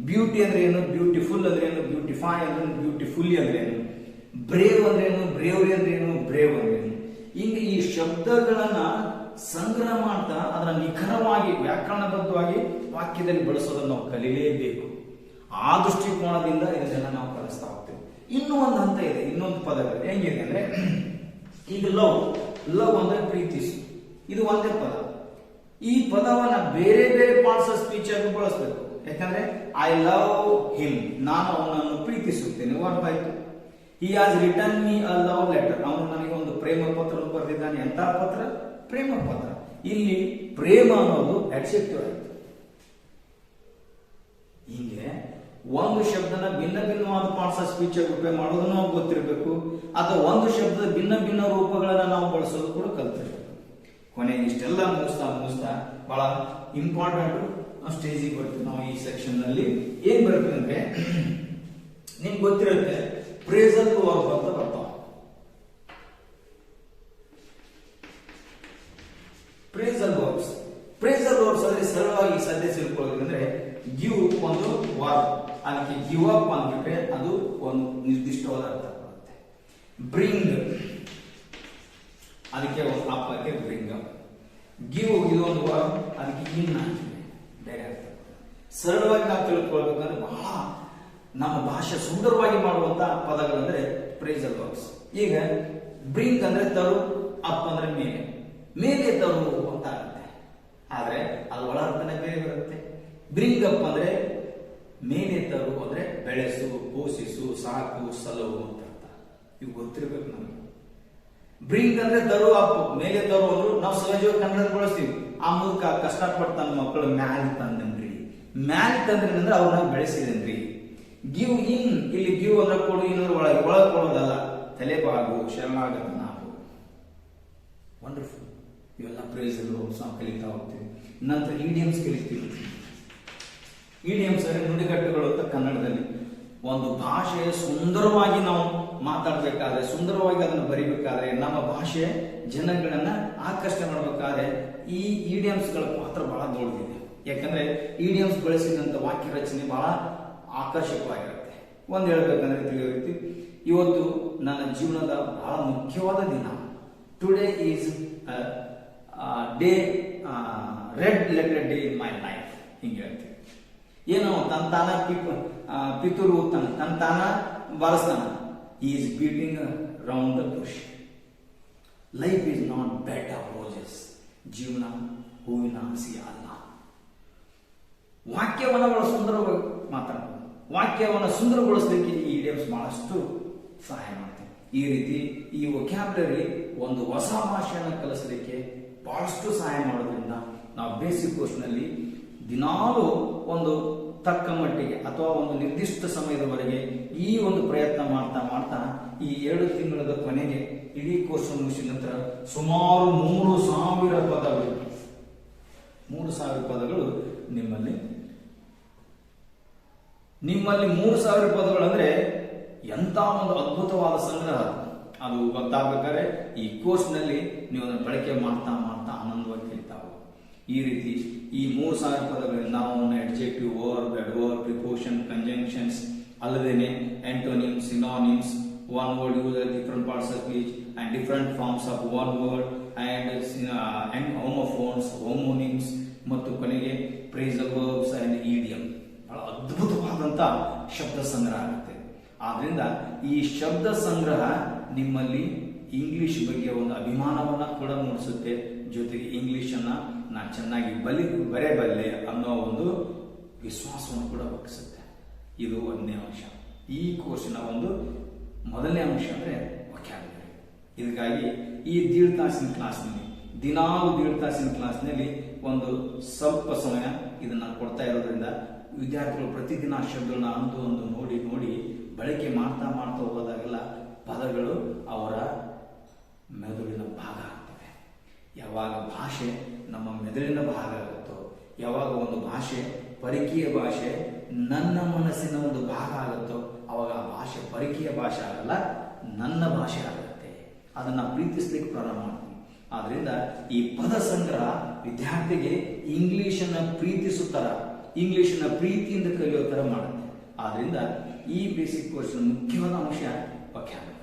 ಬ್ಯೂಟಿ ಅಂದ್ರೆ ಏನು, ಬ್ಯೂಟಿಫುಲ್ ಅಂದ್ರೆ ಏನು, ಬ್ಯೂಟಿಫೈ ಅಂದ್ರೆ ಏನು, ಬ್ಯೂಟಿಫುಲ್ಲಿ ಅಂದ್ರೆ ಏನು, ಬ್ರೇವ್ ಅಂದ್ರೆ ಏನು, ಬ್ರೇವ್ರಿ ಅಂದ್ರೆ ಏನು, ಬ್ರೇವ್ ಅಂದ್ರೆ ಏನು. ಹಿಂಗೆ ಈ ಶಬ್ದಗಳನ್ನ ಸಂಗ್ರಹ ಮಾಡ್ತಾ ಅದರ ನಿಖರವಾಗಿ ವ್ಯಾಕರಣಬದ್ಧವಾಗಿ ವಾಕ್ಯದಲ್ಲಿ ಬಳಸೋದನ್ನು ನಾವು ಕಲಿಯಲೇಬೇಕು. ಆ ದೃಷ್ಟಿಕೋನದಿಂದ ಇದನ್ನ ನಾವು ಕಲಿಸ್ತಾ ಹೋಗ್ತೇವೆ. ಇನ್ನೂ ಒಂದು ಹಂತ ಇದೆ, ಇನ್ನೊಂದು ಪದಗಳು ಹೆಂಗಿದೆ ಅಂದ್ರೆ, ಈಗ ಲವ್, ಲವ್ ಅಂದ್ರೆ ಪ್ರೀತಿಸು, ಇದು ಒಂದೇ ಪದ. ಈ ಪದವನ್ನ ಬೇರೆ ಬೇರೆ ಪಾರ್ಟ್ಸ್ ಆಫ್ ಸ್ಪೀಚ್ ಆಗಿ ಬಳಸಬೇಕು. ಯಾಕಂದ್ರೆ ಐ ಲವ್ ಹಿಮ್, ನಾನು ಅವನನ್ನು ಪ್ರೀತಿಸುತ್ತೇನೆ, ಹೊರತಾಯ್ತು. He has return me a love letter, ಅವನು ನನಗೆ ಒಂದು ಪ್ರೇಮ ಪತ್ರ ಬರೆದಿದ್ದಾನೆ. ಎಂತ ಪತ್ರ? ಪ್ರೇಮ ಪತ್ರ. ಇಲ್ಲಿ ಪ್ರೇಮ ಅನ್ನೋದು ಅಡ್ಜೆಕ್ಟಿವ್ ಆಯ್ತು. ಹೀಗೆ ಒಂದು ಶಬ್ದನ ಭಿನ್ನ ಭಿನ್ನವಾದ ಪಾರ್ಟ್ಸ್ ಆಫ್ ಸ್ಪೀಚ್ ಉಪಯೋಗ ಮಾಡೋದನ್ನು ನಾವು ಗೊತ್ತಿರಬೇಕು, ಅಥವಾ ಒಂದು ಶಬ್ದದ ಭಿನ್ನ ಭಿನ್ನ ರೂಪಗಳನ್ನ ನಾವು ಬಳಸೋದು ಕೂಡ ಕಲ್ತಿರ್ಬೇಕು. ಕೊನೆಗೆ ಇಷ್ಟೆಲ್ಲ ಮುಗಿಸ್ತಾ ಬಹಳ ಇಂಪಾರ್ಟೆಂಟ್ ಸ್ಟೇಜಿಗೆ ಬರ್ತೀವಿ ನಾವು. ಈ ಸೆಕ್ಷನ್ ನಲ್ಲಿ ಏನ್ ಬರ್ತದೆ ಅಂದ್ರೆ, ನಿಮ್ಗೆ ಗೊತ್ತಿರುತ್ತೆ ಪ್ರೇಸಲ್ ವರ್ಬ್ ಅಂತ ಬರ್ತಾವ. ಪ್ರೇಸಲ್ ವರ್ಬ್ಸ್, ಪ್ರೇಸಲ್ ವರ್ಬ್ಸ್ ಅಂದ್ರೆ ಸರಳವಾಗಿ ಸದ್ಯ ತಿಳ್ಕೊಳ್ಳೋದಂದ್ರೆ, ಗಿವ್ ಒಂದು ವರ್ಬ್, ಅದಕ್ಕೆ ಗಿವ್ ಅಪ್ ಅಂದ್ಬಿಟ್ರೆ ಅದು ಒಂದು ನಿರ್ದಿಷ್ಟವಾದ ಅರ್ಥ ಬರುತ್ತೆ. ಬ್ರಿಂಗ್, ಅದಕ್ಕೆ ಒಂದು ಅಪ್ಪಕ್ಕೆ ಬ್ರಿಂಗ್ ಅಪ್. ಗಿವ್ ಇದು ಒಂದು ವರ್ಬ್, ಅದಕ್ಕೆ ಇನ್ ಅಂತಿದೆ, ಬೇರೆ ಅರ್ಥ. ಸರಳವಾಗಿ ನಾವು ತಿಳ್ಕೊಳ್ಬೇಕಂದ್ರೆ ಬಹಳ ನಮ್ಮ ಭಾಷೆ ಸುಂದರವಾಗಿ ಮಾಡುವಂತ ಪದಗಳಂದ್ರೆ ಪ್ರೇಸಲ್ ವರ್ಬ್ಸ್. ಈಗ ಬ್ರಿಂಗ್ ಅಂದ್ರೆ ತರು, ಅಪ್ ಅಂದ್ರೆ ಮೇಲೆ, ಮೇಲೆ ತರು ಅಂತ ಆಗುತ್ತೆ. ಆದ್ರೆ ಅದು ಒಳ ಅರ್ಥನೇ ಬೇರೆ ಬರುತ್ತೆ. ಬ್ರಿಂಗ್ ಅಪ್ ಅಂದ್ರೆ ಮೇಲೆ ತರು ಅಂದ್ರೆ ಬೆಳೆಸು, ಪೋಷಿಸು, ಸಾಕು, ಸಲವು ಅಂತ ಅರ್ಥ. ಇವು ಗೊತ್ತಿರ್ಬೇಕು ನಮ್ಗೆ. ಬ್ರಿಂಗ್ ಅಂದ್ರೆ ತರು, ಅಪ್ ಮೇಲೆ ತರು ಅಂದ್ರು ನಾವು ಸಹಜವಾಗಿ ಕನ್ನಡದಲ್ಲಿ ಬಳಸ್ತೀವಿ. ಆ ಮೂಲಕ ಕಷ್ಟಪಟ್ಟು ತನ್ನ ಮಕ್ಕಳು ಮ್ಯಾಲ್ ತಂದನ್ರಿ, ಮ್ಯಾಲ್ ತಂದ್ರಿ ಅಂದ್ರೆ ಅವ್ರನ್ನ ಬೆಳೆಸಿದನ್ರಿ. ಗಿವ್ ಇನ್, ಇಲ್ಲಿ ಗಿವ್ ಅಂದ್ರೆ ಕೊಡು, ಇನ್ನೊಂದು ಒಳಗೆ ಕೊಡೋದಲ್ಲ, ತಲೆಬಾಗು, ಶರಣಾಗತ ನಾವು. ವಂಡರ್ಫುಲ್. ಇವೆಲ್ಲ ಪ್ರೇಸಲ್ ವರ್ಬ್ಸ್ ನಾವು ಕಲಿತಾ ಹೋಗ್ತೀವಿ. ನಂತರ ಇಡಿಯಮ್ಸ್ ಕಲಿತೀವಿ. ಇಡಿಯಮ್ಸ್ ಅಂದ್ರೆ ನುಡಿಗಟ್ಟುಗಳು ಅಂತ ಕನ್ನಡದಲ್ಲಿ. ಒಂದು ಭಾಷೆ ಸುಂದರವಾಗಿ ನಾವು ಮಾತಾಡಬೇಕಾದ್ರೆ, ಸುಂದರವಾಗಿ ಅದನ್ನು ಬರಿಬೇಕಾದ್ರೆ, ನಮ್ಮ ಭಾಷೆ ಜನಗಳನ್ನ ಆಕರ್ಷಣೆ ಮಾಡಬೇಕಾದ್ರೆ ಈ ಇಡಿಯಮ್ಸ್ ಗಳ ಪಾತ್ರ ಬಹಳ ದೊಡ್ಡದಿದೆ. ಯಾಕಂದ್ರೆ ಇಡಿಯಮ್ಸ್ ಬಳಸಿದಂತ ವಾಕ್ಯ ರಚನೆ ಬಹಳ ಆಕರ್ಷಕವಾಗಿರುತ್ತೆ. ಒಂದು ಹೇಳ್ಬೇಕಂದ್ರೆ ತಿಳಿಯೋ ರೀತಿ, ಇವತ್ತು ನನ್ನ ಜೀವನದ ಬಹಳ ಮುಖ್ಯವಾದ ದಿನ. Today is day, red letter day in my life, ಹಿಂಗೆ ಹೇಳ್ತೀವಿ. ಏನೋ ತಂತಾನ ಪಿತುರು ತಂತಾನ ಬಾರಿಸ್ತಾನ. He is beating around the bush. Life is not bed of roses. ಜೀವನ ಹೂವಿನ ಹಸಿ ಅಲ್ಲ. ವಾಕ್ಯವನ್ನು ಬಹಳ ಸುಂದರವಾಗಿ ಮಾತಾಡೋದು, ವಾಕ್ಯವನ್ನು ಸುಂದರಗೊಳಿಸಲಿಕ್ಕೆ ಈ ಇಡಿಯಮ್ಸ್ ಬಹಳಷ್ಟು ಸಹಾಯ ಮಾಡ್ತವೆ. ಈ ರೀತಿ ಈ ವೊಕ್ಯಾಬ್ಯುಲರಿ ಒಂದು ಹೊಸ ಭಾಷೆಯನ್ನು ಕಲಿಸಲಿಕ್ಕೆ ಬಹಳಷ್ಟು ಸಹಾಯ ಮಾಡೋದ್ರಿಂದ ನಾವು ಬೇಸಿಕ್ ಕೋರ್ಸ್ ನಲ್ಲಿ ದಿನಾಲೂ ಒಂದು ತಕ್ಕ ಮಟ್ಟಿಗೆ ಅಥವಾ ಒಂದು ನಿರ್ದಿಷ್ಟ ಸಮಯದವರೆಗೆ ಈ ಒಂದು ಪ್ರಯತ್ನ ಮಾಡ್ತಾ ಮಾಡ್ತಾ ಈ 2 ತಿಂಗಳ ಕೊನೆಗೆ ಇಡೀ ಕೋರ್ಸ್ ಮುಗಿಸಿದ ನಂತರ ಸುಮಾರು 3,000 ಪದಗಳು, 3,000 ಪದಗಳು ನಿಮ್ಮಲ್ಲಿ 3,000 ಪದಗಳು ಅಂದ್ರೆ ಎಂತ ಒಂದು ಅದ್ಭುತವಾದ ಸಂಗ್ರಹ. ಅದು ಗೊತ್ತಾಗಬೇಕಾದ್ರೆ ಈ ಕೋರ್ಸ್ ನಲ್ಲಿ ನೀವು ಅದನ್ನು ಬಳಕೆ ಮಾಡ್ತಾ ಮಾಡ್ತಾ ಆನಂದವಾಗಿ ಕಲಿತಾ ಹೋಗಿ. ಈ ರೀತಿ ಈ 3,000 ಪದಗಳಲ್ಲಿ ನಾವು adjective, verb, adverb, preposition, conjunctions ಅಲ್ಲದೇನೆ antonyms, synonyms, one word used at different parts of speech and different forms of one word and homophones, homonyms ಮತ್ತು ಕೊನೆಗೆ phrasal verbs and idiom. ಬಹಳ ಅದ್ಭುತವಾದ ಮಾಡಿದಂತ ಶಬ್ದ ಸಂಗ್ರಹ ಆಗುತ್ತೆ. ಆದ್ರಿಂದ ಈ ಶಬ್ದ ಸಂಗ್ರಹ ನಿಮ್ಮಲ್ಲಿ ಇಂಗ್ಲಿಷ್ ಬಗ್ಗೆ ಒಂದು ಅಭಿಮಾನವನ್ನ ಕೂಡ ಮೂಡಿಸುತ್ತೆ. ಜೊತೆಗೆ ಇಂಗ್ಲಿಷ್ ಅನ್ನ ನಾನು ಚೆನ್ನಾಗಿ ಬರೆಯಬಲ್ಲೆ ಅನ್ನೋ ಒಂದು ವಿಶ್ವಾಸವನ್ನು ಕೂಡ ಒದಗಿಸುತ್ತೆ. ಇದು ಒಂದನೇ ಅಂಶ. ಈ ಕೋರ್ಸಿನ ಒಂದು ಮೊದಲನೇ ಅಂಶ ಅಂದ್ರೆ ವೊಕ್ಯಾಬ್ಯುಲರಿ. ಇದಕ್ಕಾಗಿ ಈ 1.5 ತಾಸಿನ ಕ್ಲಾಸ್ನಲ್ಲಿ ದಿನಾಲು 1.5 ತಾಸಿನ ಕ್ಲಾಸ್ನಲ್ಲಿ ಒಂದು ಸ್ವಲ್ಪ ಸಮಯ ಇದನ್ನ ಕೊಡ್ತಾ ಇರೋದ್ರಿಂದ ವಿದ್ಯಾರ್ಥಿಗಳು ಪ್ರತಿದಿನ ಶಬ್ದಗಳನ್ನ ಒಂದು ನೋಡಿ ಬಳಕೆ ಮಾಡ್ತಾ ಹೋಗೋದಾಗೆಲ್ಲ ಪದಗಳು ಅವರ ಮೆದುಳಿನ ಭಾಗ ಆಗ್ತವೆ. ಯಾವಾಗ ಭಾಷೆ ನಮ್ಮ ಮೆದುಳಿನ ಭಾಗ ಆಗುತ್ತೋ, ಯಾವಾಗ ಒಂದು ಭಾಷೆ ಪರಕೀಯ ಭಾಷೆ ನನ್ನ ಮನಸ್ಸಿನ ಒಂದು ಭಾಗ ಆಗುತ್ತೋ, ಅವಾಗ ಆ ಭಾಷೆ ಪರಕೀಯ ಭಾಷೆ ಆಗಲ್ಲ, ನನ್ನ ಭಾಷೆ ಆಗುತ್ತೆ. ಅದನ್ನ ಪ್ರೀತಿಸ್ಲಿಕ್ಕೆ ಪ್ರಾರಂಭ ಮಾಡ್ತೀನಿ. ಆದ್ರಿಂದ ಈ ಪದ ಸಂಗ್ರಹ ವಿದ್ಯಾರ್ಥಿಗೆ ಇಂಗ್ಲಿಷನ್ನ ಪ್ರೀತಿಸುತ್ತರ, ಇಂಗ್ಲಿಷನ್ನ ಪ್ರೀತಿಯಿಂದ ಕಲಿಯೋ ತರ ಮಾಡುತ್ತೆ. ಆದ್ರಿಂದ ಈ ಬೇಸಿಕ್ ಕೋರ್ಸ್ನ ಮುಖ್ಯವಾದ ಅಂಶ ವೊಕ್ಯಾಬ್ಯುಲರಿ.